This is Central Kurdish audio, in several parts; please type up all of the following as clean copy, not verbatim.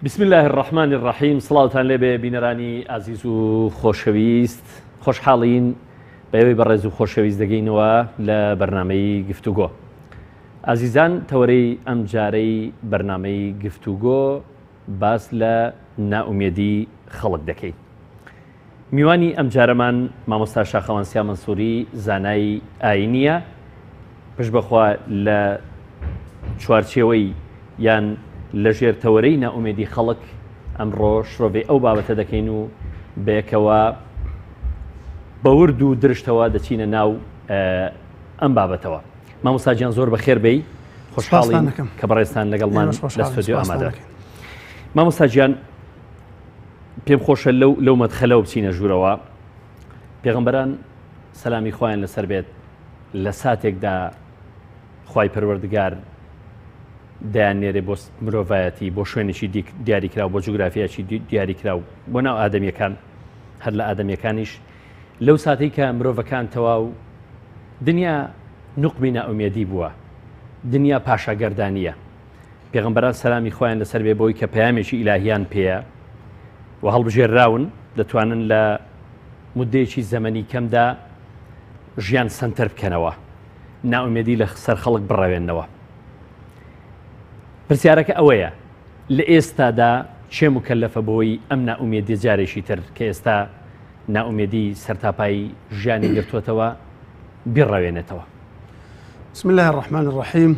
بسم الله الرحمن الرحیم. سڵاوتان لێبێ بینەرانی ئازیز و خۆشەویست، خۆشحاڵین بەوەی بەڕێز و خۆشەویست دەگەینەوە لە بەرنامەی گفتوگۆ. ئازیزان، تەوەرەی ئەم جارەی بەرنامەی گفتوگۆ باس لە نائومێدی خەڵک دەکەین. میوانی ئەم جارەمان مامۆستا شاخەوانسیا منسووری زانای ئاینیە، پشت بەخوا لە چوارچێوەی یان لەژێر تەوەرەی نائومێدی خەڵک ئەمڕۆ شڕۆڤێ ئەو بابەتە دەکەین و بەیەکەوە بە ورد و درشتەوە دەچینە ناو ئەم بابەتەوە. مامۆستا گیان زۆر بەخێر بێی، خۆشحاڵین کە بەڕێستان لەگەڵمان لە ستۆدیۆ ئامادە. مامۆستا گیان، پێم خۆشە لەو مەدخەلەوە بچینە ژوورەوە. پێغەمبەران سەلامی خۆیان لەسەر بێت لە ساتێکدا خوای پەروەردگار دایانێرێ بۆ مرۆڤایەتی، بۆ شوێنێکی دیاریکراو، بۆ جوگرافیاکی دیاریکراو، بۆ ناو ئادەمیەکان، هەر لە ئادەمیەکانیش لەو ساتەی کە مرۆڤەکان تەواو دنیا نوقمی نائومێدی بووە، دنیا پاشاگەردانیە. پێغەمبەران سەلامی خۆیان لەسەر بێ بۆی کە پەیامێکی ئیلاهیان پێیە و هەڵبژێرراون، دەتوانن لە مودەیەکی زەمەنی کەمدا ژیان سەنتەر بکەنەوە، نائومێدی لە سەر خەڵک بڕەوێنەوە. پرسیارەکە ئەوەیە، لە ئێستادا چێ مکەلەفە بۆی ئەم نائومێدی جارێکی تر کە ئێستا نائومێدی سەرتاپایی ژیانی گرتووەتەوە بیڕەوێنێتەوە؟ بسم الله الرحمن الرحيم.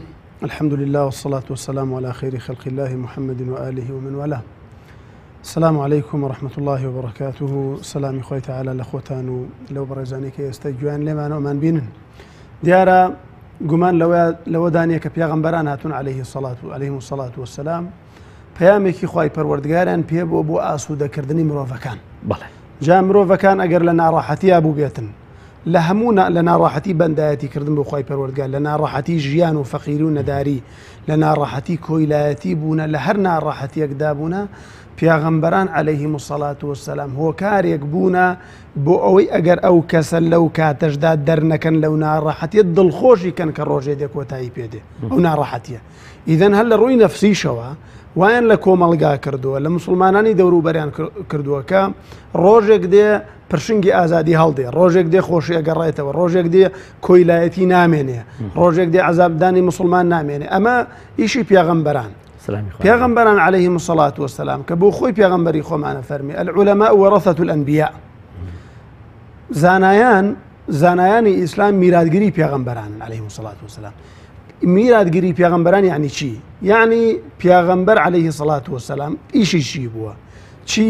الحمد لله والصلاة والسلام على خير خلق الله محمد وآله ومن والاه. السلام عليكم ورحمة الله وبركاته. سلام خوي تعالى لأخوتان لو برزاني كي يستجوان لما نؤمن بينن ديارا گومان لەوە دانیە کە پێغەمبەران هاتون عليهم الصلاة والسلام پەیامێکی خوای پەروەردگاریان پێ بۆ ئاسوودەکردنی مرۆڤەکان. جا مرۆڤەکان ئەگەر لە ناڕەحەتیە بوو بێتن، لە هەموو لە ناڕەحەتی بەندایەتی کردن بۆ خوای پەروەردگار، لە ناڕەحەتی ژیان و فەقیری و نەداری، لە ناڕەحەتی کۆیلایەتی بوونە، لە هەر ناڕەحەتیەکدا بوونە، پیاغەمبەران عليهم الصلاة والسلام هۆکارێک بوونە بۆ ئەوەی ئەگەر ئەو کەسە لەو کاتەشدا دەرنەکەن لەو ناڕەحەتیە دڵخۆشی کەن کە ڕۆژێ دێک کۆتایی پێدێ ئەو ناڕەحەتیە. ئیدەن هەر لە ڕووی نەفسیشەوە وایان لە کۆمەڵگا کردووە، لە مسلمانانی دەوروبەریان کردووە کە ڕۆژێک دێ پرشنگی ئازادی هەڵدێ، ڕۆژێک دێ خۆشی ئەگەڕێتەوە، ڕۆژێک دێ کۆیلایەتی نامێنێ، ڕۆژێک دێ عەزابدانی مسلمان نامێنێ. ئەمە ئیشی پیاغەمبەران. پیاغەمبەران عليهم الصلاة والسلام کە بۆ خۆی پیاغەمبەری خۆمانە فەرمی العلماء ورثة الأنبياء. زانایانی ئیسلام میراتگیری پیاغەمبەران عليهم الصلاة والسلام. میراتگیری پیاغەمبەران یعنی چی؟ یعنی پیاغەمبەر عليه الصلاة والسلام ئیشی چی بووە؟ چی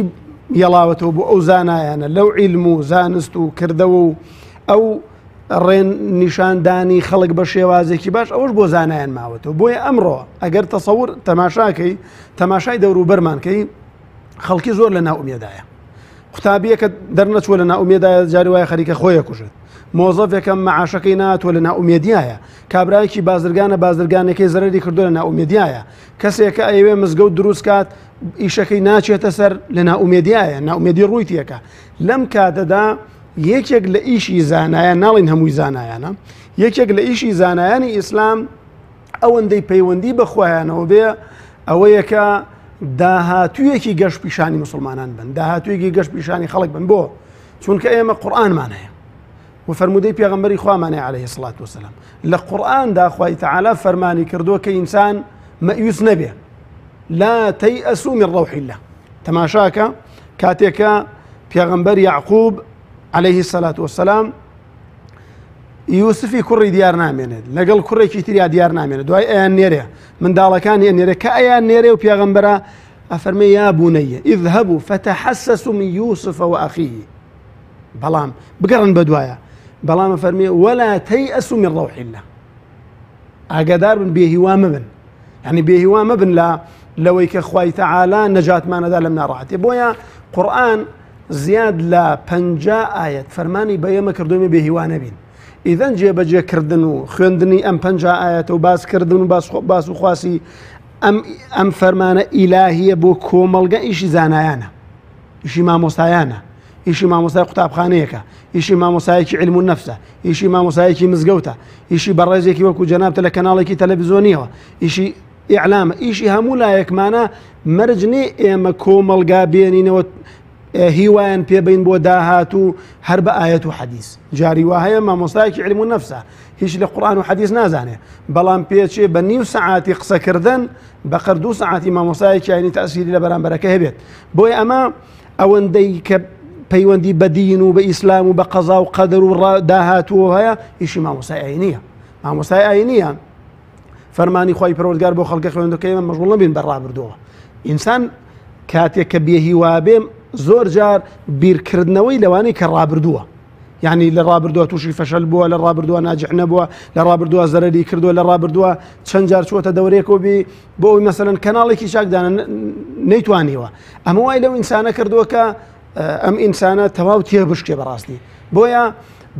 یەڵاوەتەوە بۆ ئەو زانایانە لەو عیلم و زانست و کردەوە و ئەو ڕێن نیشاندانی خەڵک بە شێوازێکی باش، ئەوش بۆ زانایان ماوەتەوە. بۆیە ئەمڕۆ ئەگەر تەسەور تەماشاکەی، تەماشای دەوروبەرمانکەی، خەڵکی زۆر لە نائومێدایە. قوتابیە کە دەرنەچوە لە نائومێدایە، جاری وایە خەریکە خۆیە کوژێت. مۆزەفێکم مەعاشەکەی ناتوە لە نائومێدیایە. کابرایەکی بازرگانێکی زەرری کردو لە نائومێدیایە. کەسێکە ئەوێ مزگەوت دروست کات، ئیشەکەی ناچێتە سەر لە نائومێدیایە، نائومێدی ڕووی تێکە. لەم کاتەدا یەکێک لە ئیشی زانایان، ناڵین هەمووی زانایانە، یەکێک لە ئیشی زانایانی ئیسلام ئەوەندەی پەیوەندی بەخۆیانەوە بێ ئەوەیە کە داهاتوویەکی گەشت پیشانی مسلمانان بن، داهاتوویەکی گەشت پیشانی خەڵک بن. بۆ چونکە ئێمە قورئانمان هەیە و فەرمودەی پێغەمبەری خوامانەیە عليه الصلاة والسلام. لە قورئاندا خوای تەعالی فەرمانی کردووە کە ئینسان مەئوس نەبێ، لا تەیئەسوا من ڕەوحی الله. تەماشاکە کاتێکە پێغەمبەر یعقوب عليه الصلاة والسلام یوسفی کوڕی دیار نامێنێت، لەگەڵ کوڕێکی تریا دیار نامێنێت، دوای ئەیان نێرێ منداڵەکانی نێرێ، کە ئەیان نێرێ و پێغەمبەرە ئەفەرمێ یا بونەیە اذهبوا فتحسسوا من يوسف وأخيه. بەڵام بگەڕن بە دوایە، بەڵام ئەفەرمێ ولا تەیئەسوا من ڕەوحی الله. ئاگادار بن، بێهیوا مەبن، یعنی بێهیوا مەبن لەوەی کە خوای تەعالی نەجاتمانەدا لەم ناڕەحەتیە. بۆیە قورئان زیاد لە 50 ئاەت فەرمانی بە ئێمە کردومە بێهیوا نەبین. ئیدەن جێبەجێکردن و خوێندنی ئەم 50 ئاەتە و باسکردن و باس و خواسی ئەم فەرمانە ئیلاهیە بۆ کۆمەڵگە ئیشی زانایانە، ئیشی مامۆستایانە، ئیشی مامۆستای قوتابخانەیەکە، ئیشی مامۆستایەکی علم و نەفسە، ئیشی مامۆستایەکی مزگەوتە، ئیشی بەڕێزێکی وەکو جەنابتە لە کەناڵێکی تەلەڤیزۆنیەوە، ئیشی ئیعلامە ئیشی هەموو لایەکمانە مەرجنی ئێمە کۆمەڵگا بێنینەوە هیوایان پێبین بۆ داهات و هەر بە ئاەت و حەدیث جاری وا هەیە مامۆستایەکی علم و نەفسە هیچ لە قورئان و حەدیث نازانێ بەڵام پێچێ بە نیو سەعاتی قسەکردن بەقەر 2 سەعاتی مامۆستایەکی ئاینی تەئسیری لە بەرامبەرەکە هەبێت بۆیە ئەمە ئەوەندەی کە پەیوەندی بە دین و بە ئیسلام و بە قەزا و قەدەر و داهاتوە هەیە ئیشی مامۆستای ئاینیە مامۆستای ئاینیە فەرمانی خی پەروەردگار بۆ خەڵکی خوێندەکەی ئێمە مەشغوڵ نەبین بە ڕابردووە ئینسان کاتێک کە بێهیوا بێم زۆر جار بیرکردنەوەی لەوانەی کە ڕابردووە یعنی لە ڕابردووە تووشی فەشەل بووە لە ڕابردووە ناجح نەبووە لە ڕابردووە زەرەری کردووە لە ڕابردووە چەند جار چووەتە دەورێکەوە بێ بۆ ئەوی مەسەلەن کەناڵێکی چاکدانە نەیتوانیوە ئەمە وای لەو ئینسانە کردووە کە ئەم ئینسانە تەواو تێبشکێ بەڕاستی بۆیە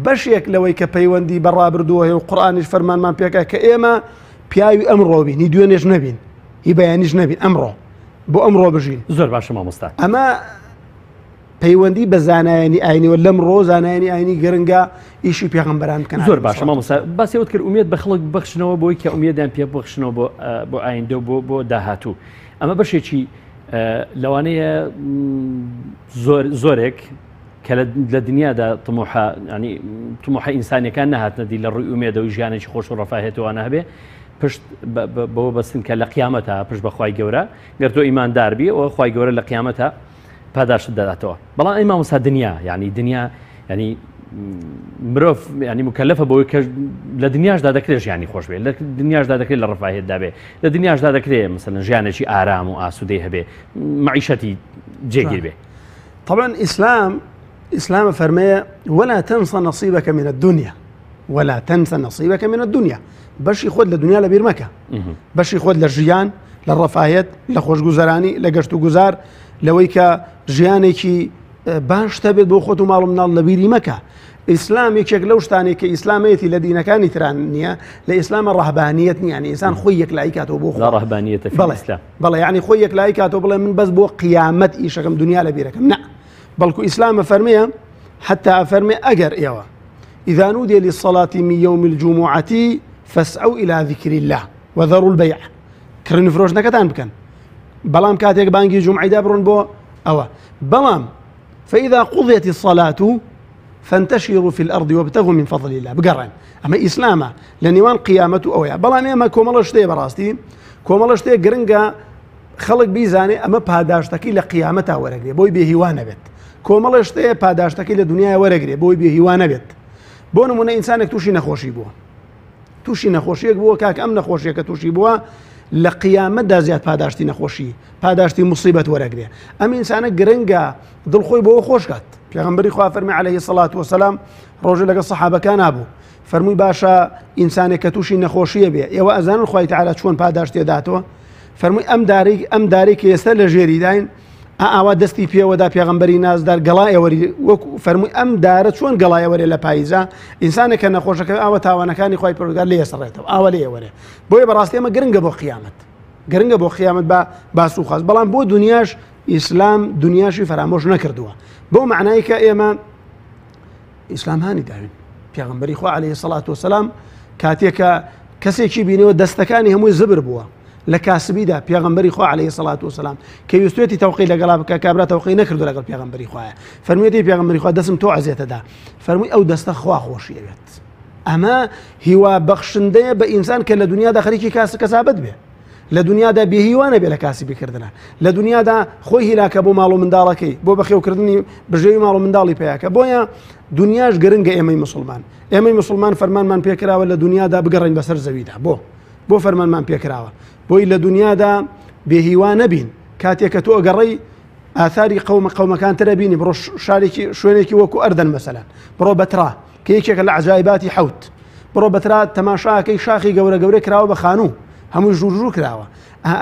بەشێک لەوەی کە پەیوەندی بە ڕابردووە هەیە و قورئانیش فەرمانمان پێکە کە ئێمە پیاوی ئەمڕۆ بین هی دوێنێش نەبین هی بەیانیش نەبین ئەمڕۆ بۆ ئەمڕۆ بژین زۆر باشە مامۆستا ئەمە پەیوەندی بە زانایانی ئاینیوە لەم ڕۆ زانایانی ئاینی گرنگە ئیشی پێغەمبەران بکەن زۆر باشە مامۆستا باسیەوت کرد ئومێد بە خەڵک بەخشنەوە بۆی کە ئومێدیان پێ بخشنەوە بۆ ئایندە بۆ داهاتوو ئەمە بەشێکی لەوانەیە زۆرێک کە لە دنیادا تموحە ئینسانیەکان نەهاتنەدی لە ڕووی ئومێدە و ژیانێکی خۆش و ڕەفاهێتەوانە هەبێ پشت بەوە بەستن کە لە قیامەتە پشت بەخوای گەورە گەر تۆ ئیماندار بی ئەوە خوای گەورە لە قیامەتە پاداشت دەداتەوە بەڵام ئەی مامۆستا دنیا دنیا مرۆڤ مکەلەفە بەوەی کە لە دنیاشدا دەکرێت ژیانی خۆش بێت لە دنیاشدا دەکرێت لە ڕەفاهێتدا بێت لە دنیاشدا دەکرێت مەسەلەن ژیانێکی ئارام و ئاسوودەی هەبێ معیشەتی جێگیر بێ طبعا إسلام فرمي ولا تنسى نصيبك من الدنيا ولا تنسى نصيبك من الدنيا باش يخد للدنيا لبير مكة باش يخد للجيان للرفاهيات لخوش جوزراني لقشتو جوزار لويك جيانيكي باش تبد بو خوتو مالو منال لبيري مكة إسلام يكشك لوشتاني كإسلاميتي الذين كان ترانيا لإسلام الرهبانية يعني إنسان خويك لايكاتو بو لا رهبانية في الإسلام بلا يعني خويك لايكاتو بلا من بس بو قيامة إيشكم دنيا لبيركم نعم بلكو إسلام فرميه حتى أفرمي أجر إيوه إذا نودي للصلاة من يوم الجمعة فاسعوا إلى ذكر الله وذروا البيع كرن فروش نكتان بكن بلام كاتيك بانجي جمعة دابرون بو أوا بلام فإذا قضيت الصلاة فانتشروا في الأرض وابتغوا من فضل الله بقرن أما إسلامه لنيوان قيامته أويا بلام إما كومالشتي براستي كومالشتي قرنقا خلق بيزاني أما بهاداشتكي لقيامتها ورقلي بوي بيهوانا بيت کۆمەڵشتەیە پاداشتەکەی لە دنیای وەرەگرێ بۆی بێهیوانە بێت بۆ نمونە ئینسانێک تووشی نەخۆشی بووە تووشی نەخۆشیەک بووە کاک ئەم نەخۆشیەکە تووشی بووە لە قیامەتدا زیاد پاداشتی نەخۆشی پاداشتی موسیبەت وەرەگرێ ئەم ئینسانە گرنگە دڵخۆی بۆەوە خۆشکات پێغەمبەری خوا فەرمی عەلەیهی سەڵات وسەلام ڕۆژێ لەگەڵ سەحابەکان هابوو فەرمووی باشە ئینسانێک کە تووشی نەخۆشیە بێ ئێوە ئەزانن خوای تەعالا چۆن پاداشتی دێداتەوە فەرمووی ئەم دارێک کە ئێستا لە ژێری داین ئاوا دەستی پێوەدا پێغەمبەری نازدار گەڵایەوەری وەکو فەرمووی ئەم دارە چۆن گەڵایەوەرێ لە پاییزە ئینسانێک کە نەخۆشەکە ئاوە تاوانەکانی خوای پەروەردگار لێ سڕێتەوە ئاوە لێوەرێ بۆیە بەڕاستی ئەمە گرنگە بۆ قیامەت بە باس و خاز بەڵام بۆ دنیاش ئیسلام دنیاشی فەرامۆش نەکردووە بۆ معنای کە ئێمە ئیسلام هانی داوین پێغەمبەری خوا عەلەیهی سەڵات وسەلام کاتێکە کەسێکی بینیوە دەستەکانی هەمووی زبر بووە لە کاسبیدا پێغەمبەری خوا عەلەیهی سەڵات وسەلام کە ویستوێتی تەوقی لەگەڵا بکە کابرا تەوقی نەکردو لەگەڵ پێغەمبەری خوایە فەرموویەتی پێغەمبەری خوا دەستم تۆ عەزیەتەدا فەرمووی ئەو دەستە خوا خۆشیەوێت ئەمە هیوا بەخشندەیە بە ئینسان کە لە دنیادا خەریکی کەسابەت بێ لە دنیادا بێهیوانە بێ لە کاسبیکردنە لە دنیادا خۆی هیلاکە بۆ ماڵ و منداڵەکەی بۆ بەخێوکردنی بژێوی ماڵ و منداڵی پێیاکە بۆیە دنیاش گرنگە ئێمەی مسلمان فەرمانمان پێکراوە لە دنیادا بگەڕین بەسەر زەویدا بۆ فەرمانمان پێکراوە بۆی لە دنیادا بێهیوان نەبین کاتێککە تۆ ئەگەڕی ئاثاری قەومەکان ترە بینی بڕۆ شوێنێکی وەکو ئەردەن مەسەلەن بڕۆ بەترا کە یەکێکە لە عەجایباتی حەوت بڕۆ بەترا تەماشاکەی شاخی گەورە کراوە بە خانوو هەمووی ژوور کراوە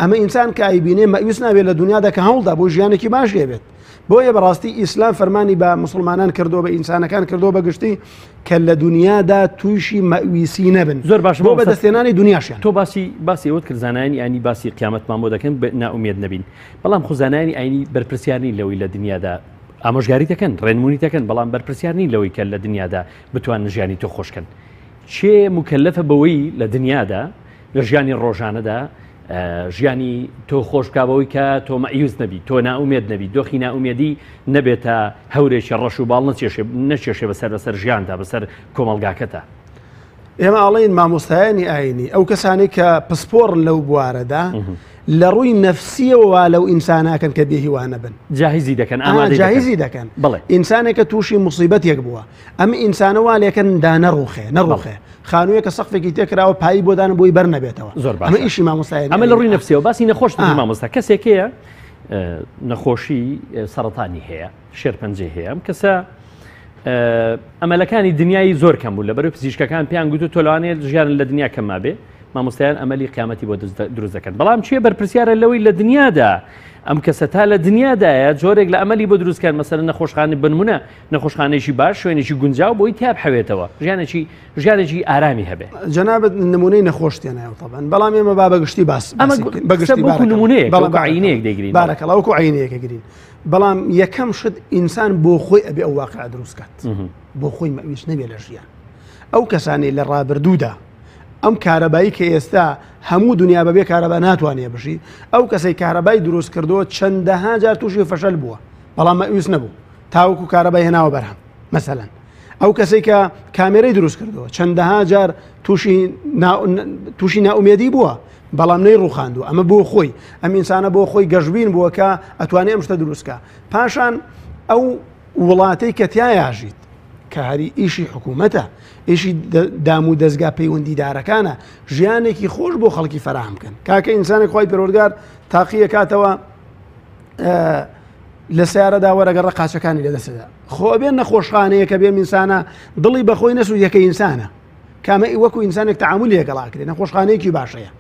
ئەمە ئینسان کە ئایبینێ مەویست نابێت لە دنیادا کە هەوڵدا بۆ ژیانێکی باشیە بێت بۆیە بەڕاستی ئیسلام فەرمانی بە مسلمانان کردو بە ئینسانەکان کردو بەگشتی کە لە دنیادا تووشی مەویسی نەبن زۆر باش بۆ بەدەستێنانی دنیاشیان تۆ باسی ئەوت کرد زانایانی ئاینی باسی قیامەتمان بۆ دەکەن نائومێد نەبین بەڵام خۆ زانایانی ئاینی بەرپرسیارنی لەوەی لە دنیادا ئامۆژگاری دەکەن ڕێنمونی دەکەن بەڵام بەرپرسیارنی لەوەی کە لە دنیادا بتوان ژیانی تۆ خۆشکەن چێ مکەلەفە بەوەی لە دنیادا لە ژیانی ڕۆژانەدا ژیانی تۆ خۆشکبەوەی کە تۆ مەعیوز نەبی تۆ ناومێت نەبی دۆخی ناومێدی نەبێتە هەورێکی ڕەش و باڵ نەچێشێ بەسەر ژیاندا بەسەر کۆمەلگاکەتە. ئێمە ئاڵین مامۆستایانی ئاینی ئەو کەسانی کە پسپۆڕن لەو بوارەدا لە ڕووی نەفسیەوە لەو ئینساناکەن کە بێهیوانە بن جاهیزی دەکەن جاهیزی دەکەن ئینسانێکە تووشی موسیبەتێک بووە ئەم ئینسانەوە لێکن دا نەڕوخێ خانوویە کە سەقفێکی تێکراوە پایی بۆدان بۆی بەر نەبێتەوە زۆر ئەمە ئیشی مامۆستایانی ئەمە لە ڕووی نەفسیەوە باسی نەخۆش مامۆستا کەسێکەیە نەخۆشی سەرەتانی هەیە شێرپەنجێ هەیە ئەم کەسە ئەمەلەکانی دنیای زۆر کەم بوو لەبەرەوەی پزیشکەکان پێیان گوتو تۆ لەوانەیە ژیان لە دنیا کەمما بێ مامۆستایان ئەمەلی قیامەتی بۆ دروست دەکەن بەڵام چیە بەرپرسیارە لەوەی لە دنیادا ئەم کەسە تا لە دنیادایە جۆرێک لە ئەمەلی بۆ دروستکەن مەسەرەن نەخۆشخانەی بنمونە نەخۆشخانەیەکی باش شوێنێکی گونجاو بۆی تاب حەوێتەوە ژیانێکی ئارامی هەبێ جەنابەت نمونەی نەخۆشتێنایە تەبەن بەڵام ئێمە با بەگشتی باس عینەیەک دەگرین بارەکەڵ وەکو عینەیەکە گرین بەڵام یەکەم شت ئینسان بۆ خۆی ئەبێ ئەو واقع دروست کات بۆ خۆی مەویست نەبێ لە ژیان ئەو کەسانی لە ڕابردوودا ئەم کارەبایی کە ئێستا هەموو دنیا بەبێ کارەبا ناتوانێ بشی ئەو کەسەی کارەبای دروست کردەوە چەندەها جار تووشی فەشەل بووە بەڵام مەویست نەبوو تاوەکو کارەبای هێناوە بەرهەم مەسەلەن ئەو کەسەی کە کامێرەی دروست کردەوە چەندەها جار تووشی ناومێدی بووە بەڵام نەی ڕووخاندووە ئەمە بۆ خۆی ئەم ئینسانە بۆ خۆی گەشتبین بووە کە ئەتوانێ ئەم شتە دروستکە پاشان ئەو وڵاتەی کە تیا یاژیت کە هەری ئیشی حکوومەتە ئیشی دام و دەستگا پەیوەندیدارەکانە ژیانێکی خۆش بۆ خەڵکی فراهم بکەن کاکە ئینسانێک خۆی پەروەردگار تاقیە کاتەوە لە سیارەدا وەرەگەڕە قاچەکانی لەدەستدا خۆ بێن نەخۆشخانەیە کە بێم ئینسانە دڵی بەخۆی نەسوود یەکە ئینسانە کامە وەکو ئینسانێک تەعاملی لەگەڵاکرێ نەخۆشخانەیەکی باشەیە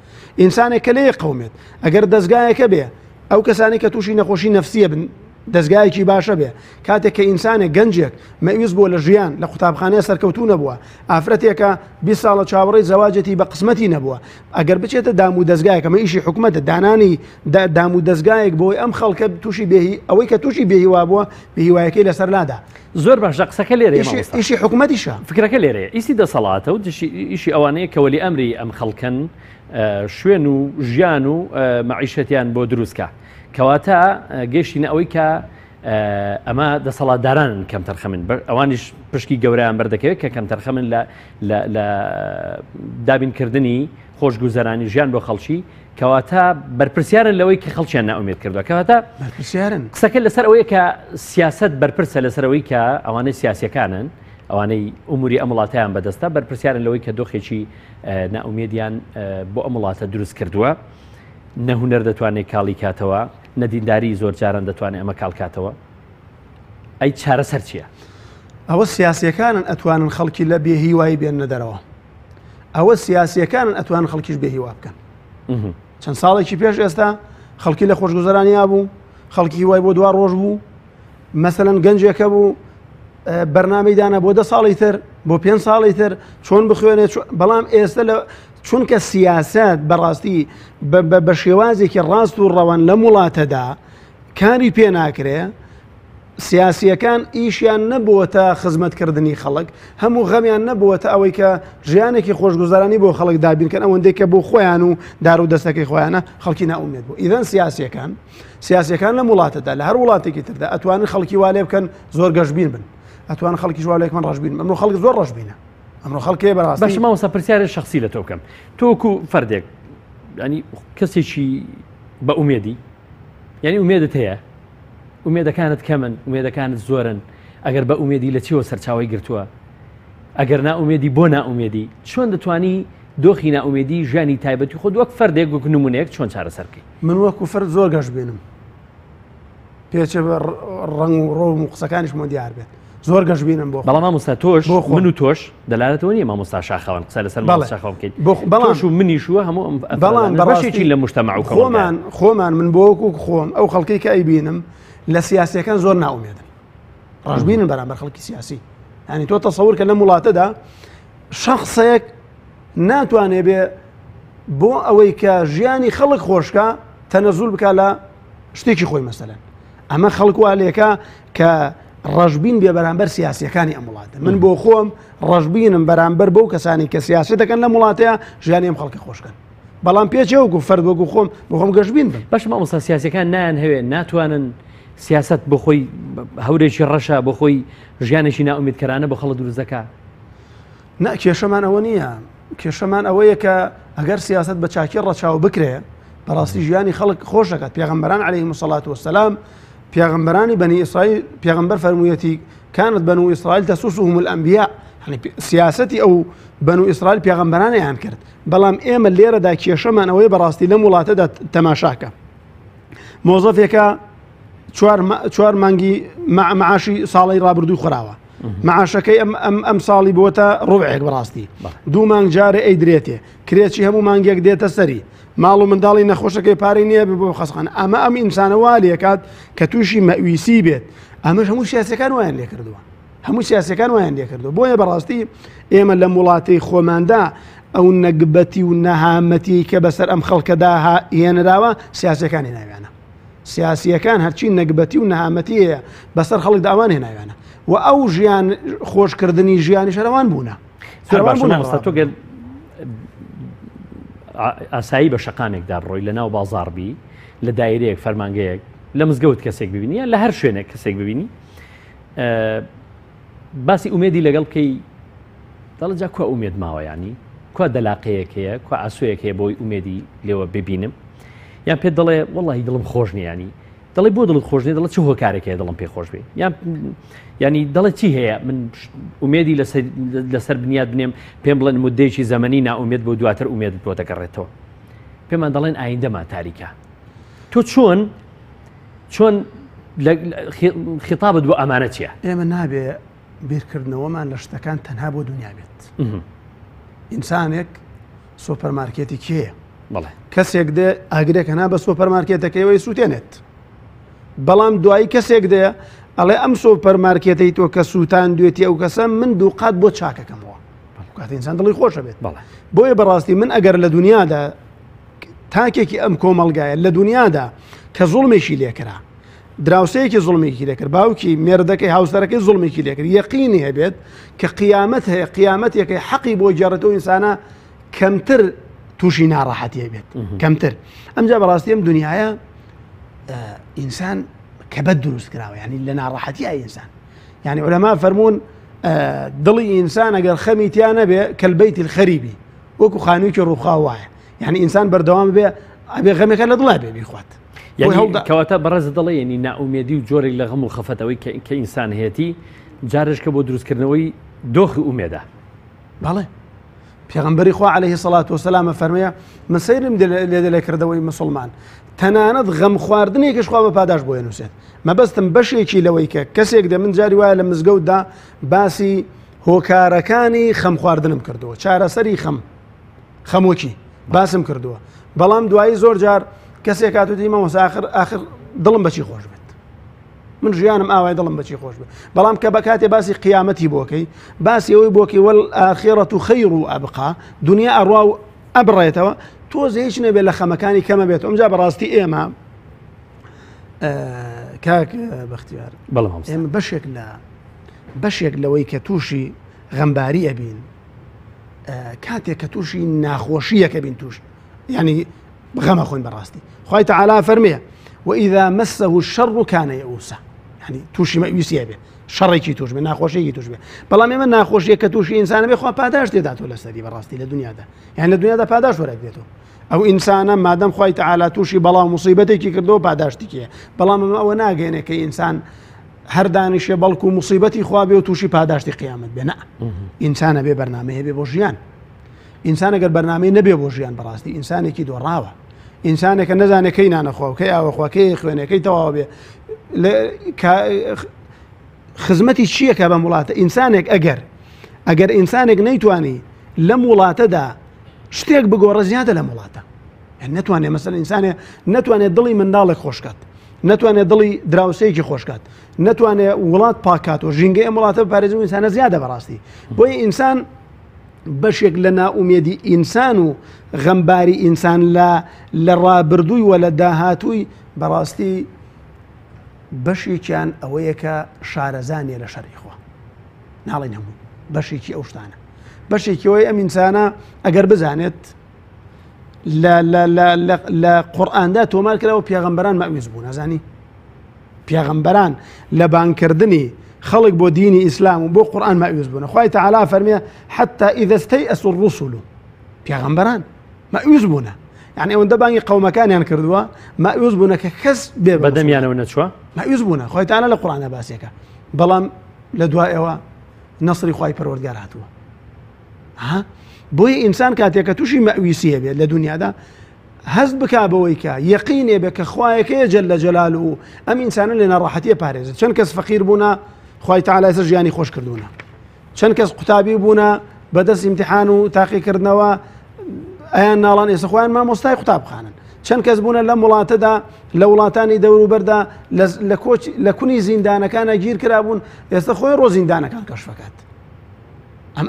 ئینسانێک کە لێ قەومێت ئەگەر دەستگایەکە بێ ئەو کەسانی کە تووشی نەخۆشی نەفسیە بن دەستگایەکی باشە بێ کاتێک کە ئینسانێک گەنجێک مەویست بۆ لە ژیان لە قوتابخانەیە سەرکەوتوو نەبووە ئافرەتێکە 20 ساڵە چاوەڕێی زەواجەتی بە قسمەتی نەبووە ئەگەر بچێتە دام و دەستگایەکە مە ئیشی حکوومەتە دانانی دام و دەستگایەک بۆی ئەم خەڵکە تووشی بێهی ئەوەی کە تووشی بێهیوا بووە بێهیوایەکەی لەسەر لادا زۆر باش قسەکە لێرە ئیشی حکوومەتیشە فکرەکە لێرە ئیسی دەسەڵاتە و ئیشی ئەوانەیە کە وەلی ئەمری ئەم خەڵکن شوێن و ژیان و مەعیشەتیان بۆ دروستکە کەواتە گەشتینە ئەوەی کە ئەمە دەسەڵاتداران کەم تەرخەمن ئەوانیش پشکی گەورەیان بەردەکەوێت کە کەم تەرخەمن لە دابینکردنی خۆشگوزەرانی ژیان بۆ خەڵکی کەواتە بەرپرسیارن لەوەی کە خەڵکیان ناومێت کردووە کەواتە بەرپرسیارن قسەکە لەسەر ئەوەیە کە سیاست بەرپرسە لەسەرەوەی کە ئەوانەی سیاسیەکانن ئەوانەی ئوموری ئەم وڵاتیان بەدەستە بەرپرسیارن لەوەی کە دۆخێکی ناومێدیان بۆ ئەم وڵاتە دروست کردووە نەهونەر دەتوانێت کاڵی کاتەوە نەدینداری زۆر جاران دەتوانێت ئەمە کاڵکاتەوە ئەی چارەسەر چییە؟ ئەوە سیاسیەکانن ئەتوانن خەڵکی لە بێهیوایی بێنە دەرەوە ئەوە سیاسیەکانن ئەتوانن خەڵکیش بێهیوا بکەن چەند ساڵێکی پێش ئێستا خەڵکی لە خۆشگوزەرانیا بوو خەڵکی هیوای بۆ دوا ڕۆژ بوو مەسەلەن گەنجێکە بوو بەرنامەی دانا بۆ 10 ساڵی تر بۆ 5 ساڵی تر چۆن بخوێنێت بەڵام ئێستا لە چونکە سیاست بەڕاستی بە شێوازێکی ڕاست و ڕەوان لە وڵاتەدا کاری پێ ناکرێ سیاسیەکان ئیشیان نەبووەتە خزمەتکردنی خەڵک هەموو غەمیان نەبووەتە ئەوەی کە ژیانێکی خۆشگوزارانی بۆ خەڵک دابینکەن ئەوەندەی کە بۆ خۆیان و دار و دەستەکەی خۆیانە خەڵکی ناومێت بوو ئیدەن سیاسیەکان لە وڵاتەدا لە هەر وڵاتێکی تردا ئەتوانن خەڵکی وا لێ بکەن زۆر گەشتبین بن ئەتوان خەڵکی ژوالێکمان ڕژبین ئەمڕۆ خەڵک زۆر ڕژبینە ئەمڕۆ خەڵکێ بەڕاستی باش ماوەستا پرسیارە شخصی لە تۆ بکەم تۆکو فەردێک ینی کەسێکی بە ئومێدی یعنی ئومێدت هەیە ئومێدەکانت کەمن ئومێدەکانت زۆرن ئەگەر بە ئومێدی لە چیوە سەرچاوی گرتووە ئەگەر ناومێدی بۆ ناومێدی چۆن دەتوانی دۆخی ناومێدی ژیانی تایبەتی خۆت وەک فەردێک وەک نمونەیەک چۆن چارەسەرکەی من وەکو فەرد زۆر گەشت بێنم پێچە بە ڕەنگ و ڕۆ و قسەکانیشمە دیار بێت زۆر گەشتبینم بۆ بەڵام مامۆستا تۆش من و تۆش دەلالەتەوە نیە مامۆستا شاخەوان قسە لەسەر شاخەوە بکەیت بەڵام و منیشووە هەموو بەڵام بەشێکی لە مجتەمع و خۆمان من بۆ وەکو خۆم ئەو خەڵکی کە ئەیبینم لە سیاسیەکان زۆر ناومێدن ڕژبینن بەرامبەر خەڵکی سیاسی ینی تۆ تەسەور کە لە وڵاتەدا شەخصێک ناتوانێ بێ بۆ ئەوەی کە ژیانی خەڵک خۆشکە تەنەزول بکە لە شتێکی خۆی مەسەلەن ئەمە خەڵکوالێکە کە ڕژبین بێ بەرامبەر سیاسیەکانی ئەم وڵاتە من بۆ خۆم ڕژبینم بەرامبەر بەو کەسانی کە سیاست دەکەن لە وڵاتەیە ژیانی ئەم خەڵکی خۆشکەن بەڵام پێچەوەکو فەرد وەکو خۆم بخۆم گەشتبین بم. باش مامۆستا سیاسەکان نان هەوێ ناتوانن سیاست بۆ خۆی هەورێکی ڕەشە بۆ خۆی ژیانێکی ناومیدکەرانە بۆ خەڵک دروست دەکات. کێشەمان ئەوە نییە، کێشەمان ئەوەیە کە ئەگەر سیاست بە چاکی ڕەچاو بکرێ بەڕاستی ژیانی خەڵک خۆش دەکات. پێغەمبەران عەلەیهیمو السەڵاتو وەسەلام پێغەمبەرانی بەنی ئیسرائیل پێغەمبەر فەرموویەتی كانت بنو إسرائيل تسوسهم الأنبياء، يعني سياستي أو بنو إسرائيل پێغەمبەرانیان کرد. بەڵام ئێمە لێرەدا کێشەمان ئەوەی بەڕاستی لەم وڵاتەدا تەماشاکە مۆزەفێکە 4 مانگی معاشی ساڵی ڕابردووی خۆراوە، معاشەکەی ئەم ساڵی بۆتە ڕوبعێک بەڕاستی 2 مانگ جارێ ئەیدرێتێ، کرێکی هەموو مانگێک دێتە سەری، ماڵ و منداڵی نەخۆشەکەی پارەی نییە بۆ خەسخان. ئەم ئینسانە وا لێکات کە تووشی مەویسی بێت. ئەمەش هەموو سیاسەکان وایان لێ کردووە، هەموو سیاسەکان وایان لێ کردووە. بۆیە بەڕاستی ئێمە لە وڵاتی خۆماندا ئەو نەگبەتی و نەهامەتی کە بەسەر ئەم خەڵکەدا هێنراوە سیاسەکانی ناویانە. سیاسیەکان هەرچی نەگبەتی و نەهامەتی هەیە بەسەر خەڵک داوان هێناویانە و ئەو ژیان خۆشکردنی ژیانی شەروان بوونە. تۆگەل ئاسایی بە شەقامێکدا بڕۆی لە ناو بازاڕبی لە دایرەیەک فەرمانگەیەک لە مزگەوت کەسێک ببینی لە هەر شوێنێک کەسێک ببینی باسی ئومێدی لەگەڵ بکەی دەڵجا کو ئومێد ماوە، ینی کو دەلاقەیەک هەیە کو ئاسوەیەک هەیە بۆی ئومێدی لێوە ببینم، یان پێت دەڵێ وەڵڵاهی دڵم خۆش نیە، ینی دەڵێ بۆ دڵت خۆش نیە، دەڵێ چ هۆکارێک هەیە دڵم پێ خۆش بێ، ینی دەڵێ چی هەیە من ئومێدی لەسەر بنیاد بنێم پێم بڵێن مودەیەکی زەمەنی ناومێد بۆ دواتر ئومێدت بۆ دەگەڕێتەوە، پێمان دەڵێن ئایندەمان تاریکە. تۆ چۆن خیتابت بۆ ئەمانە چییە؟ ئێمە نابێ بیرکردنەوەمان لە شتەکان تەنها بۆ دنیا بێت. ئینسانێک سۆپەرمارکێتی کێیە؟ کەسێک دێ ئاگرێک هەنا بە سۆپەرمارکێتەکەیەوەی سووتێنێت، بەڵام دوایی کەسێک دێ ئەڵێ ئەم سۆپەرمارکێتەی تۆ کە سووتان دوێتی ئەو کەسە من دوو قات بۆ چاکەکەمەوە، کاتە ئینسان دڵی خۆشە بێت. بۆیە بەڕاستی من ئەگەر لە دنیادا تاکێکی ئەم کۆمەڵگایە لە دنیادا کە زوڵمێکی لێکرا، دراوسەیەکی زوڵمێکی لێکرد، باوکی مێردەکەی هاوسەرەکەی زوڵمێکی لێکرد، یەقینی هەبێت کە قیامەت هەیە، قیامەتێکی حەقی بۆ جێڕێتەوە ئینسانە کەمتر تووشی ناڕەحەتیە بێت، کەمتر. ئەمجا بەڕاستی ئەم دنیاە ئینسان کە بەد دروست کراوە، ینی لە ناڕەحەتی ئینسان، ینی عولەما فەرموون دڵی ئینسان ئەگەر خەمی تیا نەبێ کەلبەیتی الخەریبی، وەکو خانوویکی ڕووخاو وایە، یعنی ئینسان بەردەوام بێ ئەبێ غەمێکە لە دڵا بێ بیخوات. کەواتە بەڕێز دەڵێ ینی ناومێدی و جۆرێک لە غەم و خەفەتەوەی کە ئینسان هەیەی جارش کە بۆ دروستکردنەوەی دۆخی ئومێدە. بەڵێ پێغەمبەری خوا عەلەیهی سەڵات وسەلام فەرموویە من سەیرم لێ دەکردەوەی مسلمان تەنانەت غەم خواردنێکیش خوا بە پاداش بۆ هێنووسێت. مەبەستم بەشێکی لەوەی کە کەسێک دە من جاری وایە لە مزگەوتدا باسی هۆکارەکانی خەم خواردنم کردووە، چارەسەری خەمۆکی باسم کردووە، بەڵام دوایی زۆر جار کەسێک هاتووتی مەوەسا ئاخر دڵم بەچی خۆش بێت، من ژیانم ئاوای دڵم بەچی خۆش بێت. بەڵام کە بەکاتێ باسی قیامەتی بۆکەی، باسی ئەوەی بۆکەی وەلئاخیرەቱ خەیر و ئەبقا، دنیا ئەڕوا و ئەبڕێتەوە، تۆزە هیچ نەبێت لە خەمەکانی کەمە بێت. ئەمجا بەڕاستی ئێمە کاک بەختیار ئێمە بەشێک لەوەی کە تووشی غەمباری ئەبین، کاتێک کە تووشی ناخۆشیەکە بین توش، ینی غەمە خۆین بەڕاستی. خوای تەعالا فەرمێ وإذا مسه الشر كان يئوسا، يعني توشي مەویسیە بێ، شەڕێکی توش بێ، ناخۆشیێکی توش بێ. بەڵام ئێمە ناخۆشیە کە تووشی ئینسانە بێ خوا پاداش دێداتەوە لەسەری بەڕاستی لە دنیادا، یعنی لە دنیادا پاداش وەرەگرێتەوە. ئەو ئینسانە مادەم خوای تەعالا تووشی بەڵاو موسیبەتێکی کردەوە پاداشتێکیە، بەڵام ئەوە ناگەێنێ کە ئینسان هەر دانیشێ بەڵکو موسیبەتی خوا بێ و تووشی پاداشتی قیامەت بێ. نە، ئینسانە بێ بەرنامەیە بێ بۆ ژیان. ئینسان ئەگەر بەرنامەی نەبێ بۆ ژیان بەڕاستی ئینسانێکی دۆڕاوە، ئینسانێکە نەزانێت کەی نانەخوا و کەی ئاوەخوا کەی خوێنەکەی تەواو بێ خزمەتی چییەکە بە وڵاتە. ئینسانێک ئەگەر ئینسانێک نەیتوانی لەم وڵاتەدا شتێک بگۆڕە زیادە لەم وڵاتە، نەتوانێت مەسەڵەن ئینسانێ نەتوانێت دڵی منداڵێک خۆشکات، نەتوانێت دڵی دراوسەیەکی خۆشکات، نەتوانێت وڵات پاکات و ژینگەی ئەم وڵاتە بپارێزی و ئینسانە زیادە بەڕاستی. بۆیە ئینسان بەشێک لە ناومێدی ئینسان و غەمباری ئینسان لە ڕابردووی و لە داهاتووی بەڕاستی بەشێکیان ئەوەیە کە شارەزانیە لە شەڕی خوا، ناڵێن هەموو بەشێکی ئەو شتانە، بەشێکیەوەی ئەم ئینسانە ئەگەر بزانێت لە قورئاندا تۆمار کراوە پێغەمبەران مەعویز بوون ئەزانی پێغەمبەران لە بانکردنی خەڵک بۆ دینی ئیسلام و بۆ قورئان مەعویز بوون. خوای تەعالا فەرمێ حتى إذا استيأسوا الرسل پێغەمبەران مەعویز بوون، یعنی ئەوەندە بانگی قەومەکانیان کردووە مەعویز بوون کە کەس بێ بەدەمیانەوە نەچووە مەعویز بوون. خوای تەعالا لە قورئانە باسیەکە، بەڵام لە دوای ئەوە نەسری خوای پەروەردگار هاتووە. بۆیە ئینسان کاتێک کە تووشی مەعویسیە بێت لە دنیادا هەست بکا بەوەی کە یەقینێ بێ کە خوایەکەیە جەلە جەلالوه و ئەم ئینسانە لە ناڕەحەتیە پارێزێت. چەند کەس فەقیر بوونە خوای تەعالا ئێستا ژیانی خۆش کردوونە، چەند کەس قوتابی بوونە بەدەست ئیمتیحان و تاقیکردنەوە ئەیان ناڵان ئێستا خۆیان مامۆستای قوتابخانن، چەند کەس بوونە لەم وڵاتەدا لە وڵاتانی دەوروبەردا لە کونی زیندانەکانە گیر کرابوون ئێستا خۆی ڕۆ زیندانەکان کەشفەکات.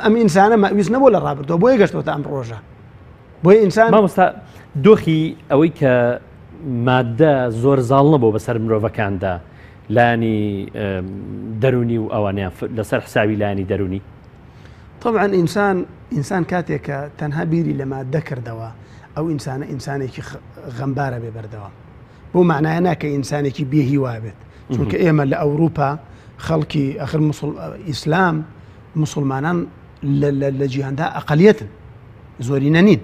ئەم ئینسانە مەعویز نەبوو لە ڕابردەوە بۆیە گەشتوتە ئەم ڕۆژە. بۆیە ئینسان مامۆستا دۆخی ئەوەی کە مادە زۆر زاڵ نەبوو بەسەر مرۆڤەکاندا لانی دەرونی و ئەوانیان لەسەر حسابی لانی دەرونی. طبعا ئینسان کاتێک کە تەنها بیری لە مادە کردەوە ئەو ئینسانە ئینسانێکی غەمبارە بێ بەردەوام. بۆ معنایە ناکە ئینسانێکی بێهیوا بێت، چونکە ئێمە لە ئەوروپا خەڵکی ئەخر ئیسلام مسلمانان لە جیهاندا ئەقەلیەتن زۆرینە نین.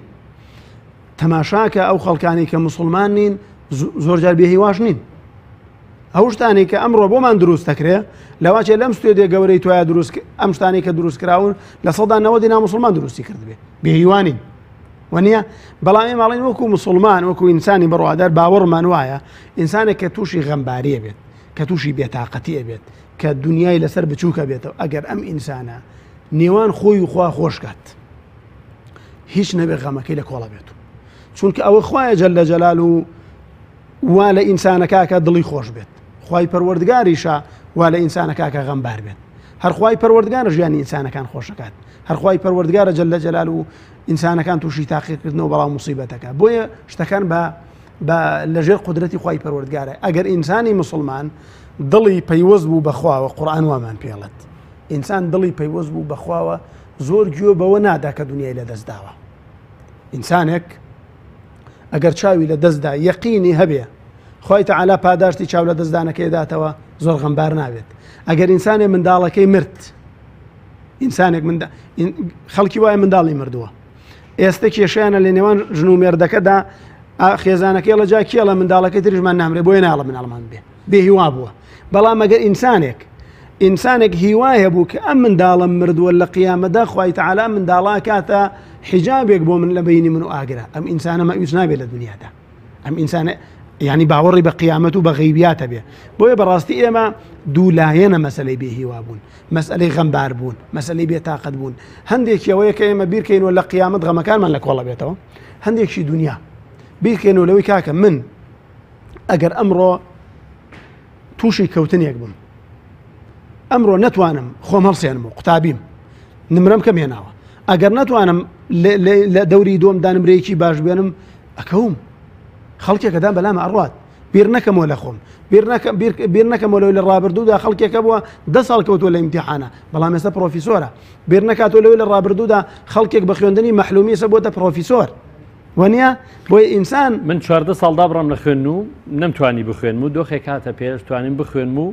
تەماشاکە ئەو خەڵکانی کە مسلمان نین زۆرجار بێهیواش نین. ئەو شتانی کە ئەمڕۆ بۆمان دروست دەکرێ لەواچێ لەم ستێدێ گەورەی توایە دروست ئەم شتانی کە دروست کراون لە سەدا 90 نامسلمان دروستی کرد بێ بێهیوانین وەنیە. بەڵام ئێمەڵین وەکو مسلمان وەکو ئینسانی بڕوادار باوەڕمان وایە ئینسانێک کە تووشی غەمباریە بێت، کە تووشی بێتاقەتیە بێت، کە دنیای لەسەر بچووکە بێتەوە، ئەگەر ئەم ئینسانە نێوان خۆی و خوا خۆشکات هیچ نەبێ غەمەکەی لە کۆڵە بێت، چونکە ئەوە خوایە جەلە جەلالوه وا لە ئینسانەکە دڵی خۆش بێت، خوای پەروەردگاریشە وا لە ئینسانەکە غەمبار بێت. هەر خوای پەروەردگارە ژیانی ئینسانەکان خۆشەکات، هەر خوای پەروەردگارە جەلە جەلالوه ئینسانەکان تووشی تاقیکردنەوە بەڵام موسیبەتەکە. بۆیە شتەکان بە لەژێر قودرەتی خوای پەروەردگارە. ئەگەر ئینسانی مسلمان دڵی پەیوەست بوو بەخواوە، قورئان وامان پێڵێت ئینسان دڵی پەیوەست بوو بەخواوە زۆر گوێ بەوە نادا کە دنیای لە دەستداوە. ئینسانێک ئەگەر چاوی لە دەستدا یەقینی هەبێ خوای تەعالا پاداشتی چاو لە دەستدانەکەی داتەوە زۆر غەمبار نابێت. ئەگەر ئینسانێ منداڵەکەی مرد، ئینسانێک خەڵکی وایە منداڵی مردووە، ئێستا کێشیانە لە نێوان ژن و مێردەکەدا خێزانەکەی لە جا کێڵە منداڵەکەی تریژمان نامرێ بۆیە ناڵە مناڵمان بێ هیوا بووە. بەڵام ئەگەر ئینسانێک هیوایە بوو کە ئەم منداڵم مردووە لە قیامەدا خوای تەعالا منداڵا کاتە حیجابێک بۆ من لە بینی من و ئاگرا، ئەم ئینسانە مەعویز نابێت لە دنیادا. ئەم ئینسانە یعنی باوەڕی بە قیامەت و بە غەیبیاتە بێ. بۆیە بەڕاستی ئێمە دوولایەنە مەسەلەی بێهیوا بوون، مەسئلەی غەمبار بوون، مەسئلەی بێتاقەت بوون. هەندێکیەوەیە کە ئێمە بیرکەینەوە لە قیامەت غەمەکانمان لە کۆڵە بێتەوە، هەندێکی دنیا بیرکەینەوە لەوەی کاکە من ئەگەر ئەمڕۆ تووشی کەوتنێک بووم، ئەمڕۆ نەتوانم خۆم هەڵسێنم و قوتابیم نمرەم کەم هێناوە، ئەگەر نەتوانم لە دەوری دۆمدا نمرەیەکی باش بێنم ئەکەوم خەڵکێکەدا بەلامە ئەڕوات بیر نەکەمەوە لە خۆم، بیر نەکەمەوە لە ڕابردوودا خەڵکێکە بووە 10 ساڵ کەوتووە لە ئیمتیحانە بەڵام ئێستا پرۆفیسۆرە، بیر نەکاتەوە لەوەی لە ڕابردوودا خەڵکێک بە خوێندنی مەحلومی ئێستا بۆتە پرۆفیسۆر. وەنیە بۆیە ئینسان من 14 ساڵدا بڕام لە خوێن و نەمتوانی بخوێنم و دۆخێک کاتە پێش توانیم بخوێنم و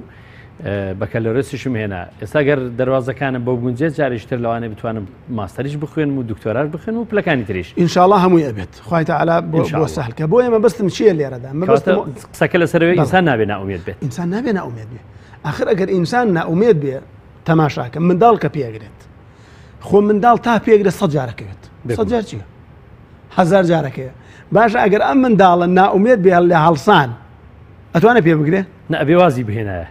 بەکەلۆرەسیشم هێنا. ئێستا گەر دەواازەکانم بۆ گونجێت جاریشتر لەوانێ بتوانم ماستەریش بخوێنم و دکتۆراش بخوێنم و پلەکانی تریش ئینشاءڵڵا هەمووی ئەبێت خوای تەعالا بۆ سەهلکە. بۆ ئێمە بەستم چییە لێرەدا قسەکە لەسەرەوەی ئینسان نابێ ناومێت بێت، ئینسان نابێ ناومێت بێ. ئاخر ئەگەر ئینسان ناومێت بێ تەماشاکە منداڵ کە پێگرێت خۆ منداڵ تا پێگرێت 100 جارەکەوێت 100 جار چییە 1000 جارەکەیە. باشە ئەگەر ئەم منداڵە ناومێت بێ لە هەڵسان ئەتوانە پێ بگرێ نەبێ وازی بهێنایە.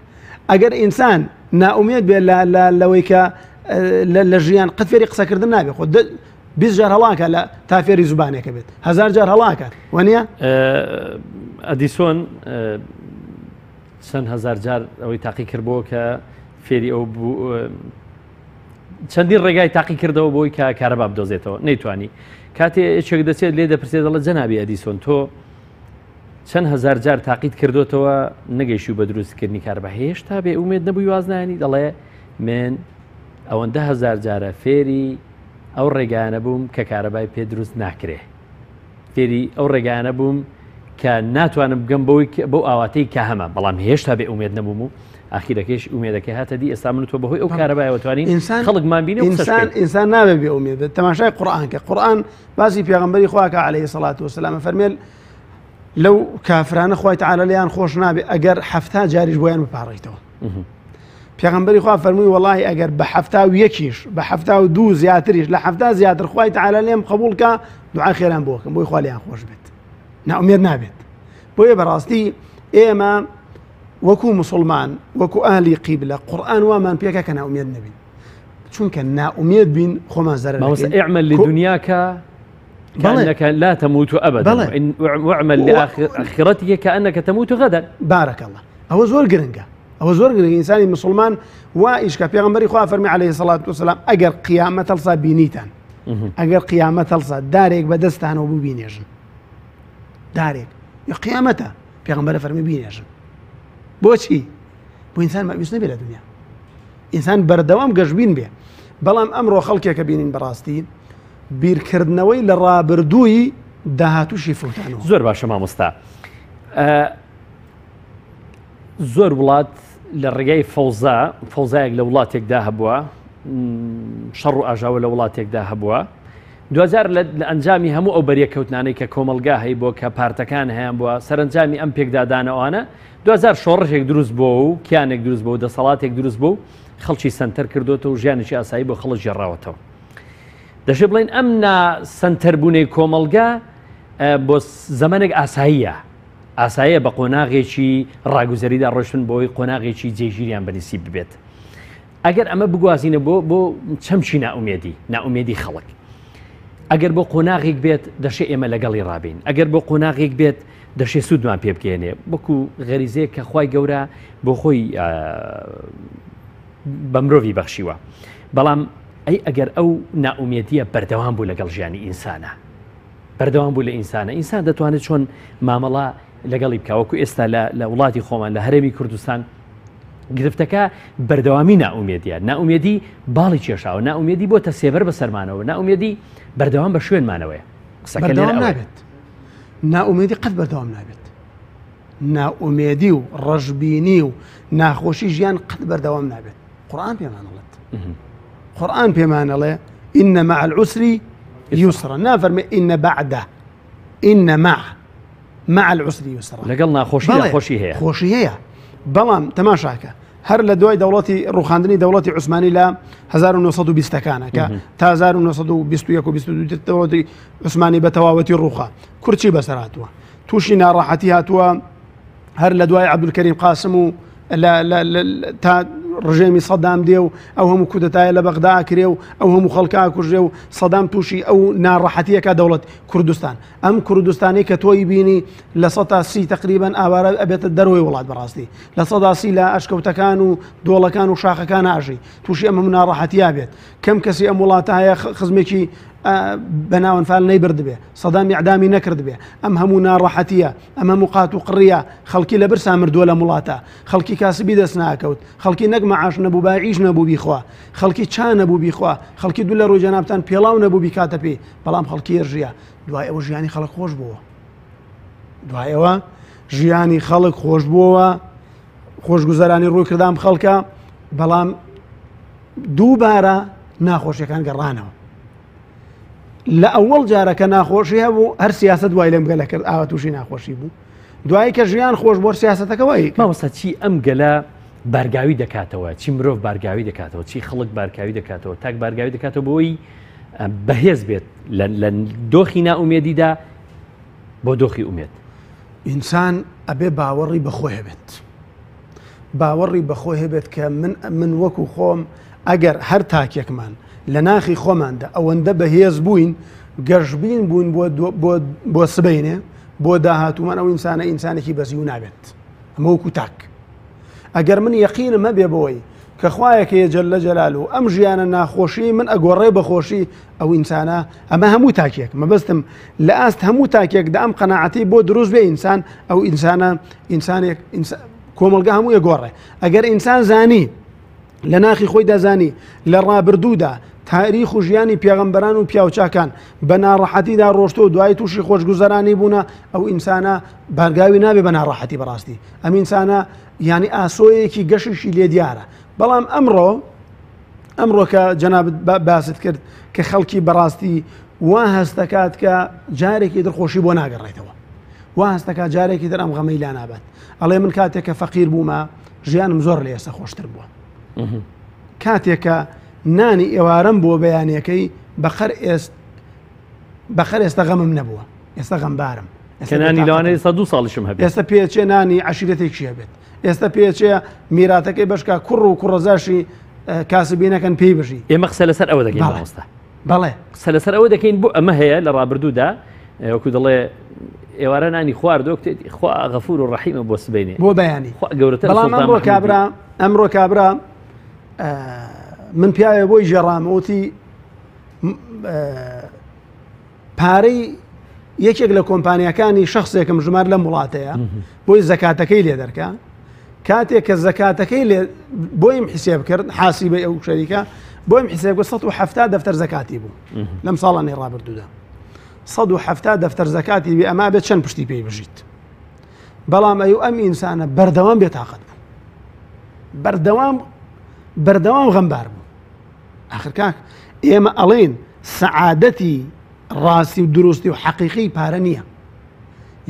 ئەگەر ئینسان ناومێت بێ لەوەی کە لە ژیان قەت فێری قسەکردن نابێ خۆ 20 جار هەڵاکە لە تا فێری زوبانێکە بێت 1000 جار هەڵاکات وەنیە. ئەدیسۆن چەند هزار جار ئەوەی تاقی کردبەوە کە فێری ئەو چەندین ڕێگای تاقی کردەوە بۆی کە کارەبا بدۆزێتەوە نەیتوانی. کاتێ یەکێک دەچێت لێ دەپرسێت دەڵێت جەنابی ئەدیسۆن تۆ چەند هزار جار تاقیت کردوتەوە نەگەیشت و بە دروستکردنی کارەبا هێشتا بێ ئومێد نەبووی وازنانی؟ دەڵێ من ئەوەندە هزار جارە فێری ئەو ڕێگانە بووم کە کارەبای پێ دروست ناکرێ فێری ئەو ڕێگایانە بووم کە ناتوانم بگەم بەو ئاواتەی کە هەمە بەڵام هێشتا بێ ئومێد نەبووم و ئاخیرەکەش ئومێدەکە هاتە دی ئێستا من تۆ بەهۆی ئەو کارەبایەوە توانین خەڵکمان بینێ ئینسان نابێت بێ ئومێد تەماشای قورئان کە قورئان باسی پێغەمبەری خوا کە عەلەیهی سەڵات وەسەلام فەرمێ لەو کافرانە خوای تەعالی لیان خۆش نابێ ئەگەر 70 جاریش بۆیان بپاڕیتەوە پێغەمبەری خوا فەرمووی وەڵاهی ئەگەر بە 71 بە 72 زیاتریش لە 70 زیاتر خوای تەعالی لێم قبوڵ کە دوعای خێران بۆ بکەم بۆی خوا لیان خۆش بێت ناومێد نابێت بۆیە بەڕاستی ئێمە وەکو مسلمان وەکو ئاهلی قیبلە قورئان وامان پێکە کە ناومێد نەبین چونکە ناومێد بین خۆمان زەرەر دەکەین اعمل لدنياك كأنك لا تموت أبدا واعمل لآخرتك كأنك تموت غدا بارك الله ئەوە زۆر گرنگە ئەوە زۆر گرنگە ئینسانی مسلمان وا ئیشکە پێغەمبەری خوا فەرمی عەلەیهی سەڵات وەسەلام ئەگەر قیامەت هەڵسا بینیتان ئەگەر قیامەت هەڵسا دارێک بەدەستانەوە ببینێژن دارێک یا قیامەتە پێغەمبەر فەرمی بینێژن بۆچی بۆ ئینسان مەبیست نەبێت لە دنیا ئینسان بەردەوام گەشبین بێ بەڵام ئەمڕۆ خەڵکێکە بینین بەڕاستی بیرکردنەوەی لە ڕابردووی داهاتووشی فوتانەوە زۆر باشە مامۆستا زۆر وڵات لە ڕێگای فەوزایەک لە وڵاتێکدا هەبووە شەڕ و ئاژاوە لە وڵاتێکدا هەبووە دوزار لە ئەنجامی هەموو ئەو بەریەکەوتنانەی کە کۆمەلگا هەیە بۆ کە پارتەکان هەیەیان بووە سەرنجامی ئەم پێکدادانەوەوانە دوزار شۆڕژێک دروست بۆ و کیانێک دروست بۆ و دەسەڵاتێک دروست بۆ و خەڵکی سنتەر کردوتەوە و ژیانێکی ئاسایی بۆ خەڵک ژێڕاوەتەوە دەشێ بڵێن ئەم سنتەربوونەی کۆمەلگا بۆ زەمانێک ئاساییە بە قۆناغێکی ڕاگوزەریدا ڕۆشتن بۆی قۆناغێکی جێژیریان بەنسیب ببێت ئەگەر ئەمە بگوازینە بۆ چەمچی ناومێدی خەڵک ئەگەر بۆ قۆناغێک بێت دەشێ ئێمە لەگەڵی ڕابین ئەگەر بۆ قۆناغێک بێت دەشێ سوودمان پێ بکێنێ وەکو غەریزەیە کە خوای گەورە بۆ خۆی بە مرۆڤی بەخشیوە بەڵام ئەگەر ئەو ناومێدیە بەردەوام بوو لەگەڵ ژیانی ئینسانە بەردەوام بوو لە ئینسان دەتوانێت چۆن مامەڵا لەگەڵی بکەوەکو ئێستا لە وڵاتی خۆمان لە هەرێمی کوردستان گرفتەکە بەردەوامی ناومێدی باڵی کێشاوە ناومێدی بۆتە سێبەر بە سەرمانەوە ناومێدی بەردەوام بە شوێنمانەوەیە بەردەوام نابێت ناومێدی قەت بەردەوام نابێت ناومێدی و ڕەشبینی و ناخۆشی ژیان قەت بەردەوام نابێت قورئان پێمانەڵێت قورئان پێمانەڵێ ئینە مع العسر يسرا نافرمي إن بعده إن مع العسر يسرا لەگەڵ ناخۆشی هەیە خۆشی هەیە بەڵام تەماشاکە هەر لە دوای دەوڵەتی ڕوخاندنی دەوڵەتی عوسمانی لە 1920کانە کە تا 1921 و 22 دەوڵەتی عوسمانی بە تەواوەتی ڕوخا کورچی بەسەر هاتووە تووشی ناڕەحەتی هاتووە هەر لە دوای عەبدولکەریم قاسم و تا ڕژێمی سەدام دێ و ئەو هەموو کودەتایە لە بەغدا کرێ و ئەو هەموو خەڵکا کوژێ و سەدام تووشی ئەو ناڕەحەتیەکە دەوڵەت کوردستان ئەم کوردستانی کە تۆی بینی لە 130 تقریبا ئاوارە ئەبێتە دەرەوەی وڵات بەڕاستی لە 130 لە ئەشکەوتەکان و دۆڵەکان و شاخەکان ئاژی تووشی ئەم هەموو ناڕەحەتیا بێت کەم کەسی ئەم وڵاتە هەیە خزمێکی بەناوەنفال نەیبرد بێ سەدامی ئەعدامی نەکرد بێ ئەم هەموو ناڕەحەتیە ئەم هەموو قات و قڕیە خەڵکی لە برسا مردووە لە وڵاتە خەڵکی کاسبی دەست ناکەوت خەڵکی نەک مەعاش نەبوو باعیش نەبوو بیخوا خەڵکی چا نەبوو بیخوا خەڵکی دوو لە ڕووی جەنابتان پێڵاو نەبوو بیکاتە پێی بەڵام خەڵکی ێژیە دوای ئەوە ژیانی خەڵک خۆش بووە دوای ئەوە ژیانی خەڵک خۆش بووە خۆشگوزەرانی ڕووی کردام خەڵکە بەڵام دووبارە ناخۆشیەکان گەڕانەوە لە ئەوەڵ جارەکە ناخۆشی هەبوو هەر سیاسەت دوای لێم گەلە کرد ئاوا تووشی ناخۆشی بوو دوایی کە ژیان خۆش بۆ سیاسەتەکەوەی مامۆستا چی ئەم گەلە بارگاوی دەکاتەوە چی مرۆڤ بارگاوی دەکاتەوە چی خەڵک بارگاوی دەکاتەوە تاک بارگاوی دەکاتەوە بۆی بەهێز بێت لە دۆخی ناومێدیدا بۆ دۆخی ئومێد ئینسان ئەبێ باوەڕی بەخۆی هەبێت باوەڕی بەخۆی هەبێت کە من وەکو خۆم ئەگەر هەر تاکێکمان لە ناخی خۆماندا ئەوەندە بەهێز بووین گەشبین بوون بۆ سبەینێ بۆ داهاتومان ئەو ئینسانە ئینسانێکی بەزی و نابێت ئەمە وەکو تاک ئەگەر من یەقینم مەبێ بەوەی کە خوایەکەیە جەلە جەلالو ئەم ژیانە ناخۆشی من ئەگۆڕێ بەخۆشی ئەو ئینسانە ئەمە هەموو تاکێک مەبەستم لە ئاست هەموو تاکێکدا ئەم قەناعەتی بۆ دروست بێ ئینسان ئەو ئینسانە ئینسانێک کۆمەلگا هەموو یەگۆڕێ ئەگەر ئینسان زانی لە ناخی خۆی دەزانی لە ڕابردوودا تاریخ و ژیانی پێغەمبەران و پیاوچاکان بە ناڕەحەتیدا ڕۆشتۆ و دوای تووشی خۆشگوزەرانی بوونە ئەو ئینسانە بارگاوی نابێ بە ناڕەحەتی بەڕاستی ئەم ئینسانە یعنی ئاسۆیەکی گەششی لێ دیارە بەڵام ئەمڕۆ کە جەنابەت باست کرد کە خەڵکی بەڕاستی وا هەستەکات کە جارێکی دڵخۆشی بۆ ناگەڕێتەوە وا هەستەکات جارێکی در ئەم غەمەی لا نابێت ئەڵێ من کاتێک کە فەقیر بوومە ژیانم زۆر لە ئێستا خۆشتر بووە کاتێک کە نانی ئێوارەم بۆ بەیانەکەی بەخەر ئێستا غەمم نەبووە ئێستا غەمبارم کەنانی لەوانەیە 100 ساڵیشم هەبێت ئێستا پێچێ نانی عەشیرەتێکی هەبێت ئێستا پێچێ میراتەکەی بەشکا کوڕ و کوڕەزاشی کاسبینەکەن پێی بژی ئێمە قسە لەسەر ئەوە دەکەین مامۆستا بەڵێ قسە لەسەر ئەوە دەکەین بۆ ئەمە هەیە لە ڕابردوودا وەکو دەڵێ ئێوارە نانی خواردۆ خوا غەفور و ڕەحیمە بۆ سبەینێ بۆ بەیانی گەورەتر بەڵام ئەمڕۆ کابرا من پیاوێ بۆی ژێڕامەوتی پارەی یەکێک لە کۆمپانیەکانی شخصێکم ژمار لە وڵاتەیە بۆی زەکاتەکەی لێ دەرکە کاتێک کە زەکاتەکەی لێ بۆیم حیسێب کرد حاسیبە ئەو شەریکە بۆیم حیسێب 170 دەفتەر زەکاتی بوو لەم ساڵانی ڕابردوودا 170 دەفتەر زەکاتی بێ ئەما بێت چەند پشتی پێی بژیت بەڵام ئەم ئینسانە بەردەوام بێتاقەت بوو بەردەوام غەمبار بوو ئاخر کاک ئێمە ئەڵێن سەعادەتی ڕاستی و دروستی و حەقیقی پارە نییە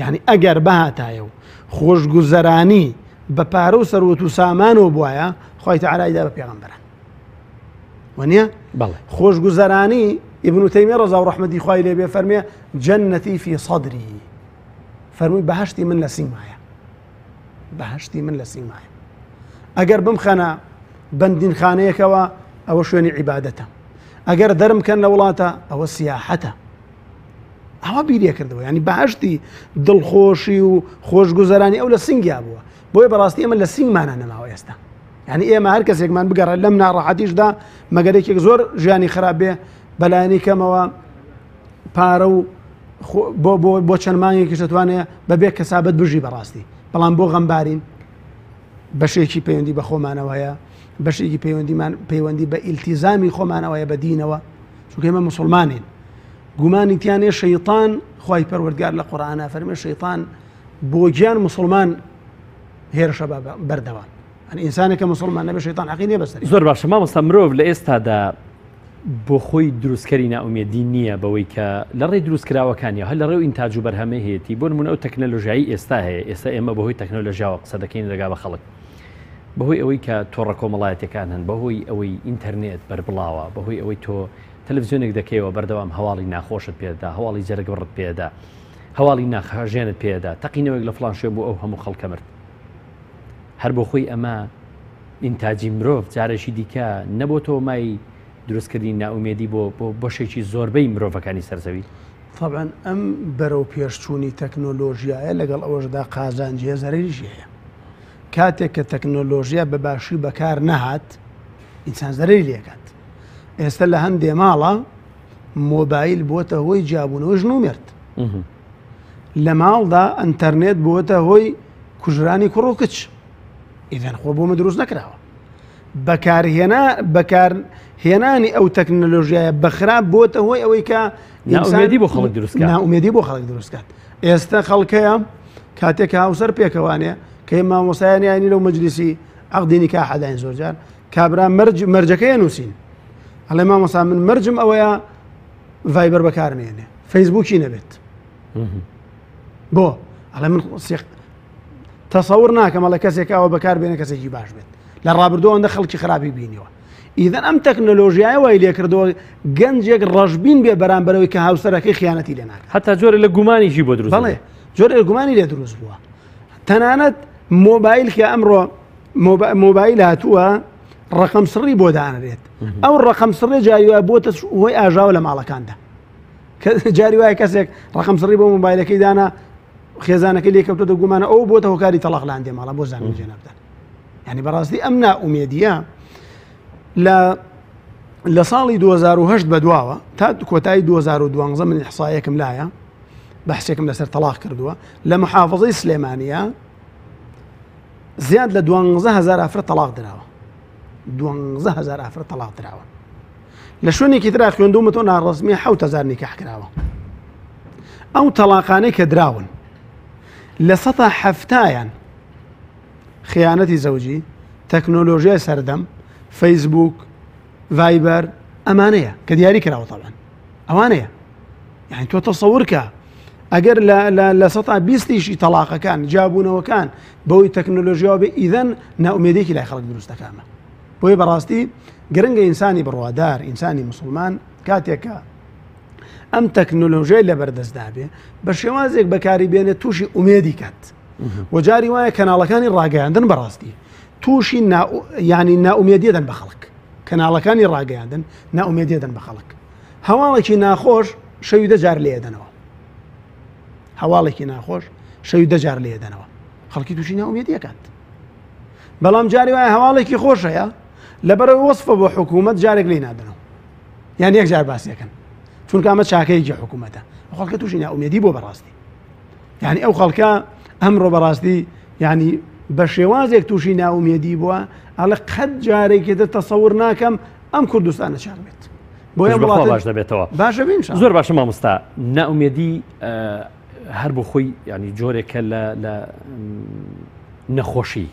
یعنی ئەگەر بەهاتایە و خۆشگوزەرانی بە پارە و سەروەت و سامانەوە بووایە خۆی تەعالایدا بە پێغەمبەران وانە خۆشگوزەرانی ابن تەیمیە ڕەزا و ڕەحمەتی خوای لێ بێ فەرمێ جەنەتی فی صەدری فەرمووی بەهەشتی من لە سینگمایە بەهەشتی من لە سینگمایە ئەگەر بمخەنە بەندینخانەیەکەوە ئەوە شوێنی عیبادەتە ئەگەر دەرمکەن لە وڵاتە ئەوە سیاحەتە ئەوە بیرێ کردەوە ینی بەهەشتی دڵخۆشی و خۆشگوزەرانی ئەو لە سینگیا بووە بۆیە بەڕاستی ئێمە لە سینگمانە نەماوە ئێستا ینی ئێمە هەر کەسێکمان بگەڕێت لەم ناڕەحەتیشدا مەگەرێکێک زۆر ژیانی خراپ بێ بەلایەنی کەمەوە پارە و بۆ چەند مانگێکیش دەتوانێت بەبێ کەسابەت بژی بەڕاستی بەڵام بۆ غەمبارین بەشێکی پەیوەندی بە خۆمانەوەیە بەشێکی پەیوەندی بە ئیلتیزامی خۆمانەوەیە بە دینەوە چونکە ئێمە موسڵمانین گومانی تیانێ شەیطان خوای پەروەردگار لە قورئانە فەرمێ شەیطان بۆ گیان موسڵمان هێرشە بەردەوام ئینسانێکە موسڵمان نەبێ شەیطان حەقی نییە بەسەری زۆر باشە مامۆستا مرۆڤ لە ئێستادا بۆ خۆی دروستکەری ناومێدی نییە بەوەی کە لە ڕێی دروستکراوەکانی هەر لە ڕێو ئینتاج و بەرهەمە هەیەی بۆ نمونە ئەو تەکنەلۆژیایی ئێستا هەیە ئێستا ئێمە بەهۆی تەکنۆلۆژیاوە قسە دەکەین لەگا بە خەڵک بەهۆی ئەوەی کە تۆڕە کۆمەڵایەتەکان هەن بەهۆی ئەوەی ئینتەرنێت بەربڵاوە بەهۆی ئەوەی تۆ تەلەڤیزیۆنێک دەکەیەوە بەردەوام هەواڵی ناخۆشت پێدا هەواڵی جەرگبڕت پێدا هەواڵی ناخەژێنت پێدا تەقینەوەک لە فڵان شوێ بوو ئەو هەموو خەڵکە مرد هەر بۆ خۆی ئەمە ئینتاجی مرۆڤ جارێکی دیکە نەبۆ تۆ مای دروستکردنی ناومێدی بۆ شێکی زۆربەی مرۆڤەکانی سەرزەوی طبعا ئەم بەرەو پێشچوونی تەکنۆلۆژیایە لەگەڵ ئەوەشدا قازانجیە زەرریشی هەیە کاتێک کە تەکنۆلۆژیا بە باشی بەکار نەهات ئینسان زەرری لێکات ئێستا لە هەندێ ماڵە مۆبایل بۆتە هۆی جیابوونەوەی ژن و مرد لە ماڵدا ئەنتەرنێت بۆتە هۆی کوژرانی کوڕ و کچ ئیدەن خۆ بۆمە دروست نەکراوە بەکارهێنانی ئەو تەکنۆلۆژیایە بەخراپ بۆتە هۆی ئەوەی کە ناومێدی بۆ خەڵک دروستکات ناومێدی بۆ خەڵک دروستکات ئێستا خەڵکەیە کاتێک هاوسەر پێکەوانێ کە مامۆسایانی لەو مەجلیسی عەقدی نیکاح حەداین زۆر جار کابرا مەرجەکەی نووسین ئەڵێ مامۆسا من مەرجم ئەوەیە ڤایبەر بەکارمێنێ فەیسبووکی نەبێت بۆ ئەڵێ من تەسەور ناکەم ئەڵێ کەسێک ئەوە بەکاربێنێ کەسێکی باش بێت لە ڕابردووە ئەوەندە خەڵکی خراپی بینیوە ئیدەن ئەم تەکنۆلۆژیایە وای لێ کردەوە گەنجێک ڕەشبین بێ بەرامبەرەوەی کە هاوسەرەکەی خیانەتی لێ ناکات هەتا جۆرە لە گومانیشی بۆ دروست بەڵێ جۆرە لە گومانی لێ دروست بووە تەنانەت مۆبایل کە ئەمڕۆ مۆبایل هاتووە ڕقم سڕی بۆ دانرێت ئەو ڕقم سڕێ جاری وایە بۆتە هۆی ئاژاوە لە ماڵەکاندا جاری وایە کەسێک ڕقم سڕی بۆ مۆبایلەکەی دانا خێزانەکەی لێکەوتۆ دەگومانە ئەو بۆتە هۆکاری تەلاق لە هەندێ ماڵە بۆ زانین جێنابدان یعنی بەڕاستی ئەم ناومێدیە لە ساڵی 2010 بەدواوە تا کۆتایی 2012 من ئیحسایەکم لایە بەحسێکم لەسەر تەلاق کردووە لە محافەزەی سلێمانیە زیاد لە 12,000 ئافرەت تەلاق دراوە 12,000 ئافرەت تەلاق دراوە لە شوێنێکی ترا خوێندومەوە ناڕەسمی 7000 نیکاح کراوە. ئەو تەلاقانەی کە دراون لە 170 خیانەتی زەوجی، تەکنۆلۆژیای سەردەم، فەیسبوک، ڤایبەر، ئەمانەیە کە دیاری کراوە تەڵەن ئەوانەیە. یعنی تۆ تەسەوورکە ئەگەر لە 120 تەلاقەکان جابوونەوەکان بەوەی تەکنۆلۆژیاوە بێ، ئیدەن ناومێدێکی لای خەڵک دروست دەکامە. بۆیە بەڕاستی گرنگە ئینسانی بڕوادار، ئینسانی مسلمان کاتێکە ئەم تەکنۆلۆژیای لە بەردەستدا بێ بە شێوازێک بەکاری بێنێت تووشی ئومێدی کات. وەجاری وایە کەناڵەکانی ڕاگەیاندن بەڕاستی تووشی ینی ناومێدیەدەن بە خەڵک. کەناڵەکانی ڕاگەیاندن ناومێدیەدەن بە خەڵک. هەواڵێکی ناخۆش شەوی 10 جار لێدەنەوە. هەواڵێکی ناخۆش شەوی 10 جار لێدەنەوە. خەڵکی تووشی ناومێدی کات. بەڵام جاری وایە هەواڵێکی خۆشەیە لەبەرەوەی وەسفە بۆ حکوومەت جارێک لێ نادنەوە. یان یەک جار باسیەکەن. چونکە ئەمە چاکەیەکی حکوومەتە. خەڵکە تووشی ناومێدی بۆ بەڕاستی. یعنی ئەو خەڵکە ئەمڕۆ بەڕاستی ینی بە شێوازێک تووشی ناومێدی بووە، ئەڵێ قەت جارێکێتە تەسەور ناکەم ئەم کوردستانە چاک بێت. بۆیە باش دەبێتەوە. باشە بین زۆر باشە مامۆستا. ناومێدی هەر بۆ خۆی ینی جۆرێکە لە نەخۆشی،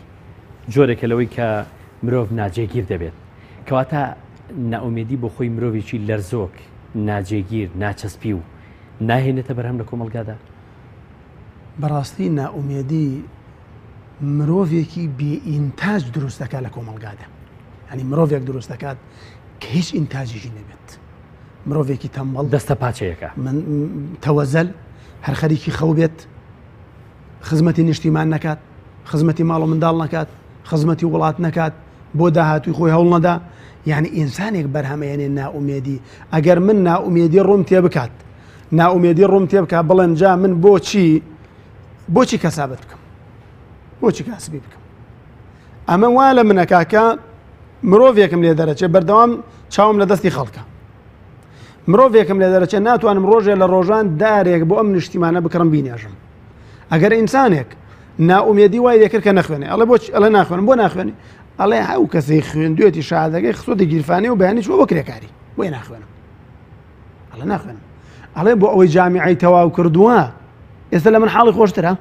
جۆرێکە لەوەی کە مرۆڤ ناجێگیر دەبێت. کەواتە ناومێدی بۆ خۆی مرۆڤێکی لەرزۆک، ناجێگیر، ناچەسپی و ناهێنێتە بەرهەم لە کۆمەلگادا. بەڕاستی ناومێدی مرۆڤێکی بێئینتاج دروست دەکات لە کۆمەلگادا. ینی مرۆڤێک دروست دەکات کە هیچ ئینتاجیشی نەبێت. مرۆڤێکی تەمبەڵ، دەستە پاچەیەکە، تەوەزەل، هەر خەریکی خەو بێت، خزمەتی نیشتیمان نەکات، خزمەتی ماڵ و منداڵ نەکات، خزمەتی وڵات نەکات، بۆ داهاتووی خۆی هەوڵ نەدا. یعنی ئینسانێک بەرهەمەیەنێ ناومێدی. ئەگەر من ناومێدی ڕوم تێ بکات، ناومێدی ڕوم تێ بکات، بڵێن جا من بۆچی کەسابەت بکەم، بۆچی کاسبی بکەم. ئەمە وا لە منەکاکە مرۆڤێکم لێ دەرەچێت بەردەوام چاوم لە دەستی خەڵکە. مرۆڤێکم لێ دەرەچێت ناتوانم ڕۆژێ لە ڕۆژان دارێک بۆ ئەم نیشتیمانە بکڕم بینێژم. ئەگەر ئینسانێک ناومێدی وای دەکرد کە نەخوێنێ، ئەڵێ بۆچ ئەڵێ ناخوێنم، بۆ ناخوێنی؟ ئەڵێ ئەو کەسەی خوێندوێتی شادەکەی خسۆتی گیرفانی و بەیانی چوە بۆ کرێکاری، بۆی ناخوێنم. ئەڵێ ناخوێنم. ئەڵێ بۆ ئەوەی جامیعەی تەواو کردووە ئێستا لە من حاڵی خۆشترە.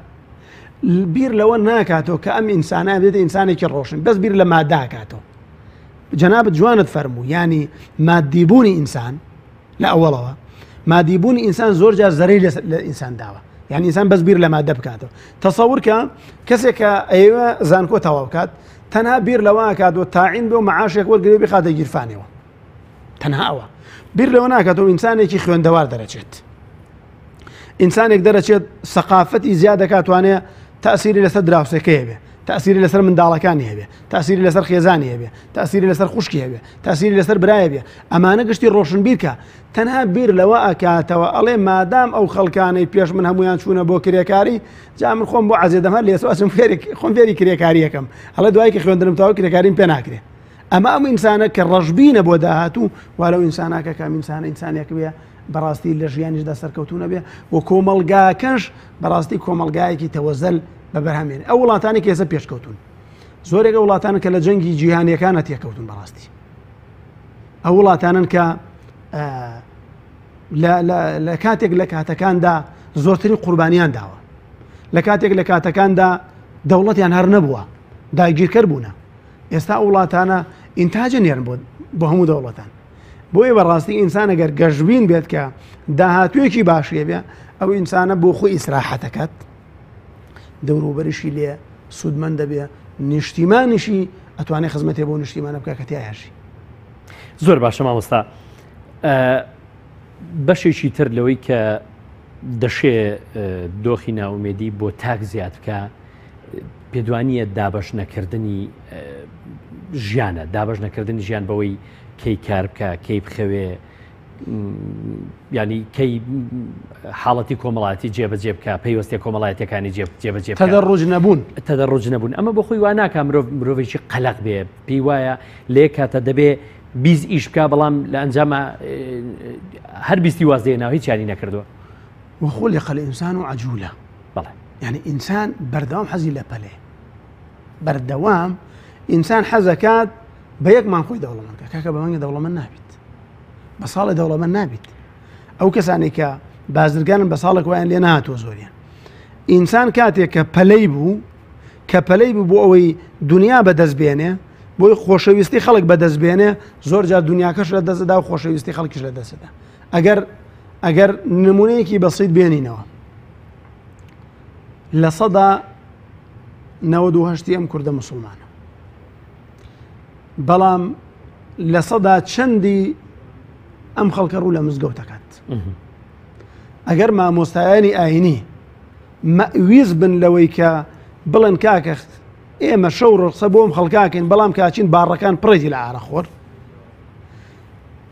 بیر لەوە ناکاتەوە کە ئەم ئینسانە بێتە ئینسانێکی ڕۆشن، بەس بیر لە ماداکاتەوە. جەنابەت جوانت فەرموو، ینی مادیبوونی ئینسان لە ئەوڵەوە، مادیبوونی ئینسان زۆر جار زەرەی لە ئینسان داوە. یعنی ئینسان بەس بیر لە مادە بکاتەوە. تەسەوور کە کەسێک کە ئێوە زانکۆ تەواو بکات، تەنها بیر لەوە کاتەوە تاعین بێ و مەعاشێک وەرگرێ بخاتە گیرفانەوە. تەنها ئەوە. بیر لەوە ناکاتەوە ئینسانێکی خوێندەوار دەرەچێت. ئینسانێک دەرەچێت سەقافەتی زیاد دەکاتوانێ تەسیری لەسەر دراوسەکەی هەبێ، تەسیری لەسەر منداڵەکانی هەبێ، تەسیری لەسەر خێزانی هەبێ، تەسیری لەسەر خوشکی هەبێ، تەسیری لەسەر برایە بێ. ئەمانە گشتی ڕۆشنبیر کە تەنها بیر لەوە ئەکاتەوە ئەڵێ مادام ئەو خەڵکانەی پێش من هەمویان چوونە بۆ کرێکاری، جا من خۆم بۆ عەزێدەمە لێسواسم خۆم فێری کرێکاری یەکەم، ئەڵێ دوای کە خوێندنم تاوە کرێکاریم پێ ناکرێ. ئەمە ئەم ئینسانە کە ڕەشبینە بۆ داهاتوو، وا لەو ئینساناکە کام ئینسانە ئینسانێک بێ بەڕاستی لە ژیانیشدا سەرکەوتوو نەبێ و کۆمەلگاکەش بەڕاستی کۆمەلگایەکی تەوەزەل بە بەرهەمێنێ. ئەو وڵاتانی کە ئێستا پێشکەوتون، زۆرێک ئەو وڵاتانن کە لە جەنگی جیهانیەکانە تێکەوتون. بەڕاستی ئەو وڵاتانن کە لە کاتێک لە کاتەکاندا زۆرتری قوربانیان داوە، لە کاتێک لە کاتەکاندا دەوڵەتیان هەر نەبووە، داگیرکەر بوونە. ئێستا ئەو وڵاتانە ئینتاجە نێرن بۆ هەموو دەوڵەتان. بۆیە بەڕاستی ئینسان ئەگەر گەشتبین بێت کە داهاتوویەکی باشیە بێ، ئەو ئینسانە بۆ خۆی ئیسراحەتەکەت، دەوروبەریشی لێ سوودمەند دەبێ، نیشتیمانیشی ئەتوانێت خزمەتێ بۆ نیشتیمانە بکە کە تیایەژی. زۆر باشە مامۆستا. بەشێکی تر لەوەی کە دەشێ دۆخی ناومێدی بۆ تاک زیاد بکە، پێدوانیە دابەش نەکردنی ژیانە، دابەش نەکردنی ژیان بەوەی کەی کار بکە، کەی بخەوێ، ینی کەی حاڵەتی کۆمەڵایەتی جێبەجێ بکە، پەیوەستیە کۆمەڵایەتەکانی جێبەجێ بکە. تەدەڕوج نەبوون. ئەمە بۆ خۆی وا ناکە مرۆڤێکی قەلەق بێ، پێی وایە لێ کاتە دەبێ بیز ئیش بکە، بەڵام لە ئەنجامە هەر بیستی واز دێناوە هیچیانی نەکردووە. وخۆلیقە الئینسان عەجوولە. بەڵێ، یعنی ئینسان بەردەوام حەزی لە پەلێ، بەردەوام ئینسان حەزەکات بە یەکمان خۆی دەوڵەمەند کە کاکە بەمانگە دەوڵەمەند نابێت. بە ساڵی دەوڵەمەند نابێت. ئەو کەسانی کە بازرگانن بە ساڵێک وایان لێ نهاتوە زۆریان. ئینسان کاتێک کە پەلەی بوو بۆ ئەوەی دنیا بەدەستبێنێ، بۆی خۆشەویستی خەڵک بەدەستبێنێ، زۆر جار دنیاکەش لە دەستدا و خۆشەویستی خەڵکیش لە دەستدا. ئەگەر نمونەیەکی بەسیط بێنینەوە، لە سەدا 98 ئەم کوردە موسڵمانە، بەڵام لە سەدا چەندی ئەم خەڵکە ڕوو لە مزگەوت دەکات. ئەگەر مامۆستایانی ئاینی ویز بن لەوەی کە بڵێن کاکە ئێمە شەو ڕقسە بۆم خەڵکاکەین، بەڵام کاچین باڕەکان پڕێتی لە ئارەخۆر،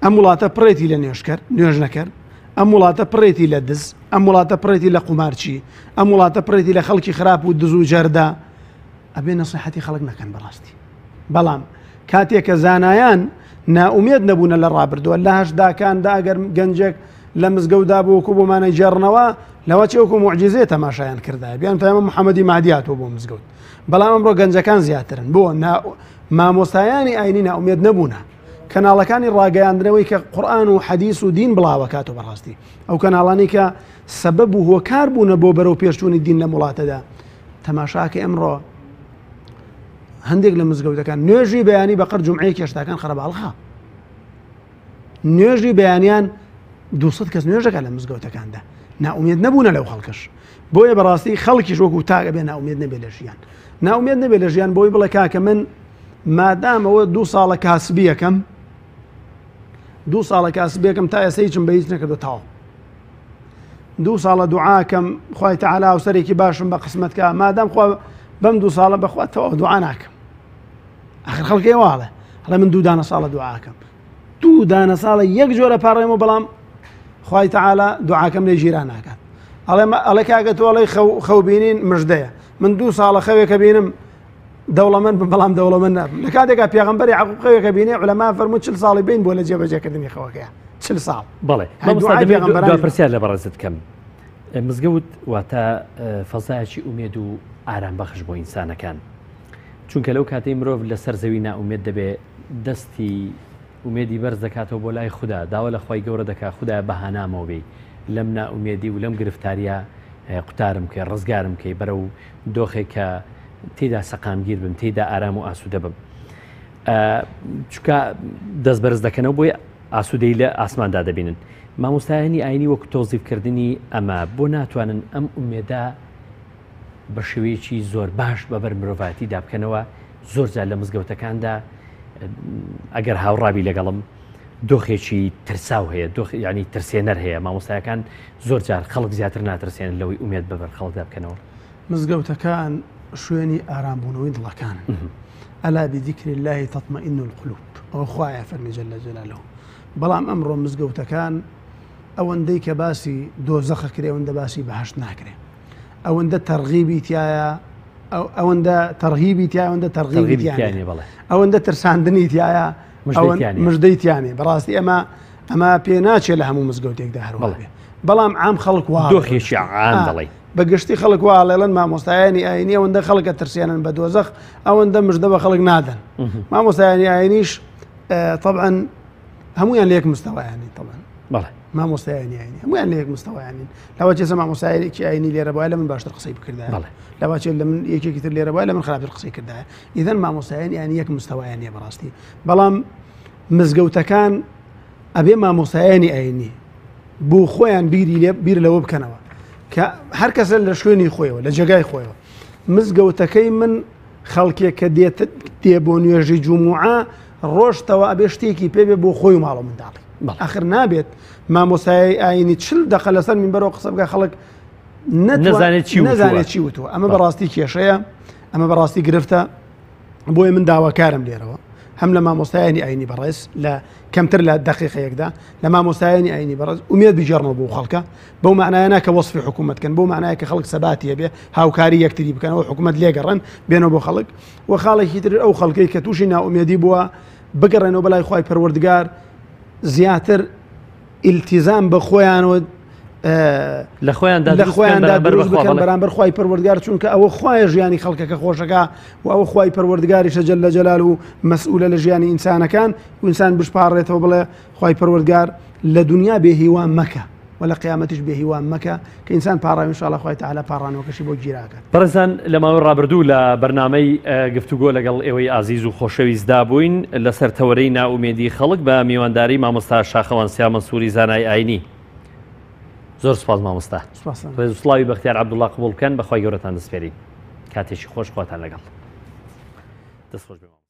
ئەم وڵاتە پڕێتی لە نوێژ نەکرد، ئەم وڵاتە پڕێتی لە دز، ئەم وڵاتە پڕێتی لە قومارچی، ئەم وڵاتە پڕێتی لە خەڵکی خراپ و دز و جەردا، ئەبێ نەسیحەتی خەڵک نەکەن بەڕاستی. بەڵام کاتێک کە زانایان ناومێد نەبوونە لە ڕابردووە لە هەشداکاندا، ئەگەر گەنجێک لە مزگەوتدا بۆکو بۆمانە جێڕنەوە، لەوە چێوەکو موعجزەیە تەماشایان کردای، بیان تایمە محەممەدی مادیاتەوە بۆ مزگەوت. بەڵام ئەمڕۆ گەنجەکان زیاترن، بۆ مامۆستایانی ئاینی ناومێد نەبوونە، کەناڵەکانی ڕاگەیاندنەوەی کە قورئان و حەدیث و دین بڵاوەکاتەوە بەڕاستی، ئەو کەناڵانی کە سەبەب و هۆکار بوونە بۆ بەرەو پێشچوونی دین لە وڵاتەدا. تەماشاکە ئەمڕۆ هەندێک لە مزگەوتەکان نوێژی بەیانی بەقەر جومعەی کێشتاکان خەرەباڵخا، نوێژی بەیانیان 200 کەس نوێژەکە لە مزگەوتەکاندا، ناومێد نەبوونە لەو خەڵکەش. بۆیە بەڕاستی خەڵکیش وەکو تاگە بێ ناومێد نەبێ لە ژیان، ناومێد نەبێ لە ژیان، بۆی بڵێ کاکە من مادامەوە 2 ساڵە کاسبیەکەم، 2 ساڵە کاسبیەکەم تا ئێستا هیچم بە هیچ نەکردو تاو، 2 ساڵە دوعاکەم خوای تەعالا و سەرێکی باشم بە قسمەتکە، مادام خوا بەم 2 ساڵە بەخواتەوە دوعا ناکەم. ئاخر خەڵکی واڵێ هەڵێ من 2 دانە ساڵە دوعاکەم، 2 دانە ساڵە یەک جۆرە پاڕێمەوە، بەڵام خوای تەعالا دوعاکەم لێ ژیران ناکات. ئەڵێ کاکە تۆ ئەڵێ خەوبینین مژدەیە، من 2 ساڵە خەوێکە بینم دەوڵەمەند بم، بەڵام دەوڵەمەند نابم. لە کاتێکا پێغەمبەری یعقوب خەوێکە بینێ، عولەما فەرمووی 40 ساڵی بین بۆ لە جێبەجێکردنی خەوەکەیە، 40 ساڵ. بەڵێ پرسیار لە بەڕێزت کەم. مزگەوت واتە فەزایەکی ئومێد و ئارام بەخش بۆ ئینسانەکان، چونکە لەو کاتەی مرۆڤ لەسەر زەوی ناومێد دەبێ، دەستی ئومێدی بەرز دەکاتەوە بۆ لای خوددا، داوا لە خوای گەورە دەکات خوددای بەهانامەوە بێ لەم ناومێدی و لەم گرفتاریە قوتارم کە ڕزگارم کەی بەرە و دۆخێک کە تێدا سەقامگیر بم، تێدا ئارام و ئاسوودە بم. چونکە دەست بەرز دەکەنەوە بۆی ئاسوودەی لە ئاسماندا دەبینن. مامۆستایانی ئاینی وەکو تۆزیفکردنی ئەمە بۆ ناتوانن ئەم ئومێدا بە شێوەیەکی زۆر باش بەبەر مرۆڤاتی دابکەنەوە. زۆر جار لە مزگەوتەکاندا ئەگەر هاوڕابی لەگەڵم دۆخێکی ترساو هەیە، ینی ترسێنەر هەیە، مامۆستایەکان زۆر جار خەڵک زیاتر ناترسێنن لەوەی ئومێد بەبەر خەڵکدا بکەنەوە. مزگەوتەکان شوێنی ئارامبوونەوەی دڵەکانن. ئەلا بذیکر الله تطمئن القلوب، ئەوە خوایە فەرمی جەل جەلالەهو. بەڵام ئەمڕۆ مزگەوتەکان ئەوەندەی کە باسی دۆزەخە کرێ، ئەوەندە باسی بەهەشت ناکرێ، ئەوەندە تەرغیبی تایە، ئەوەندە تەرغیبی تایە، ئەوەندە تەرغیبی تیانێ، ئەوەندە ترساندنی تایە، مژدەی تیانێ. بەڕاستی ئەمە پێ ناچێت لە هەموو مزگەوتێکدا هەروە بێ. بەڵام عام خەڵک وا دۆخێکی عام دەڵێ، بەگشتی خەڵک وا لێڵەن مامۆستایانی ئاینی ئەوەندە خەڵکە ترسێنن بە دۆزەخ، ئەوەندە مژدە بە خەڵک نادەن. مامۆستایانی ئاینیش طبعا هەمویان لە یەک مستەوایانی، طبعا مامۆستایانی ئاینی هەمویان لە یەک مستەوایانین. لەوە چێسە مامۆستایەکی ئاینی لێرە بووە لە من باشتر قسەی بکردایە، لەوە چێت لە من یەکێکی تر لێرە بووە لە من خراپتر قسەی کردایە. ئیدەن مامۆستایانی ئاینی یەک مستەوایانیە بەڕاستی. بەڵام مزگەوتەکان ئەبێ مامۆستایانی ئاینی بۆ خۆیان بیر لەوە بکەنەوە کە هەر کەسە لە شوێنی خۆیەوە، لە جێگای خۆیەوە. مزگەوتەکەی من خەڵکێک کە دێ بۆ نوێژی جوموعە ڕۆژتەوە ئەبێ شتێکی پێبێ بۆ خۆی و ماڵە منداڵی. ئاخر نابێت مامۆستای ئاینی 40 دقە لەسەر منبەرەوە قسە بکە خەڵک نەزانێت چی وتووە. ئەمە بەڕاستی کێشەیە، ئەمە بەڕاستی گرفتە. بۆیە من داواکارم لێرەوە هەم لە مامۆستایانی ئاینی بەڕێز لە کەمتر لە دقیقەیەکدا لە مامۆستایانی ئاینی بەڕێز ئومێد بیجێڕنەوە بۆ خەڵکە، بەو معنایە کە وەصفی حکوومەتکەن، بۆ معنایە کە خەڵک سەباتی هەبێ، هاوکاری یەکتری بکەنەوە، حکوومەت لێگەڕن بێنەوە بۆ خەڵک. و خاڵێکی تر ئەو خەڵکەی کە تووشی ناومێدی بووە بگەڕێنەوە بەلای خوای پەروەردگار، زیاتر ئیلتیزام بە خۆیانەوە لە خۆیاندا دروست بکەن بەرامبەر خوای پەروەردگار، چونکە ئەوە خوای ژیانی خەڵکەکە خۆشەکە و ئەوە خوای پەروەردگاریشە جەل لە جەلال و مەسئولە لە ژیانی ئینسانەکان و ئینسان بشپاڕێتەوە بڵێ خوای پەروەردگار لە دنیا بێهیوان مەکە و لە قیامەتیش بێهیوان مەکە کە ئینسان پاڕاوی ئینشاءالله خوای تەعالا پاڕانەوەکەشی بۆ گیراکات. بەڕێزان لە ماوەی ڕابردوو لە بەرنامەی گفتوگۆ لەگەڵ ئێوەی ئازیز و خۆشەویستدا بووین لەسەر تەوەرەی ناومێدی خەڵک بە میوانداری مامۆستا شاخەوانسیا مەنسووری زانای ئاینی. زۆر سپاس مامۆستا. ڕێزوسڵاوی بەختیار عەبدوڵڵا قبوڵ بکەن، بەخوای گەورەتان دەسپێرین. کاتێکی خۆش خواتان لەگەڵ. دەست خۆش بێ.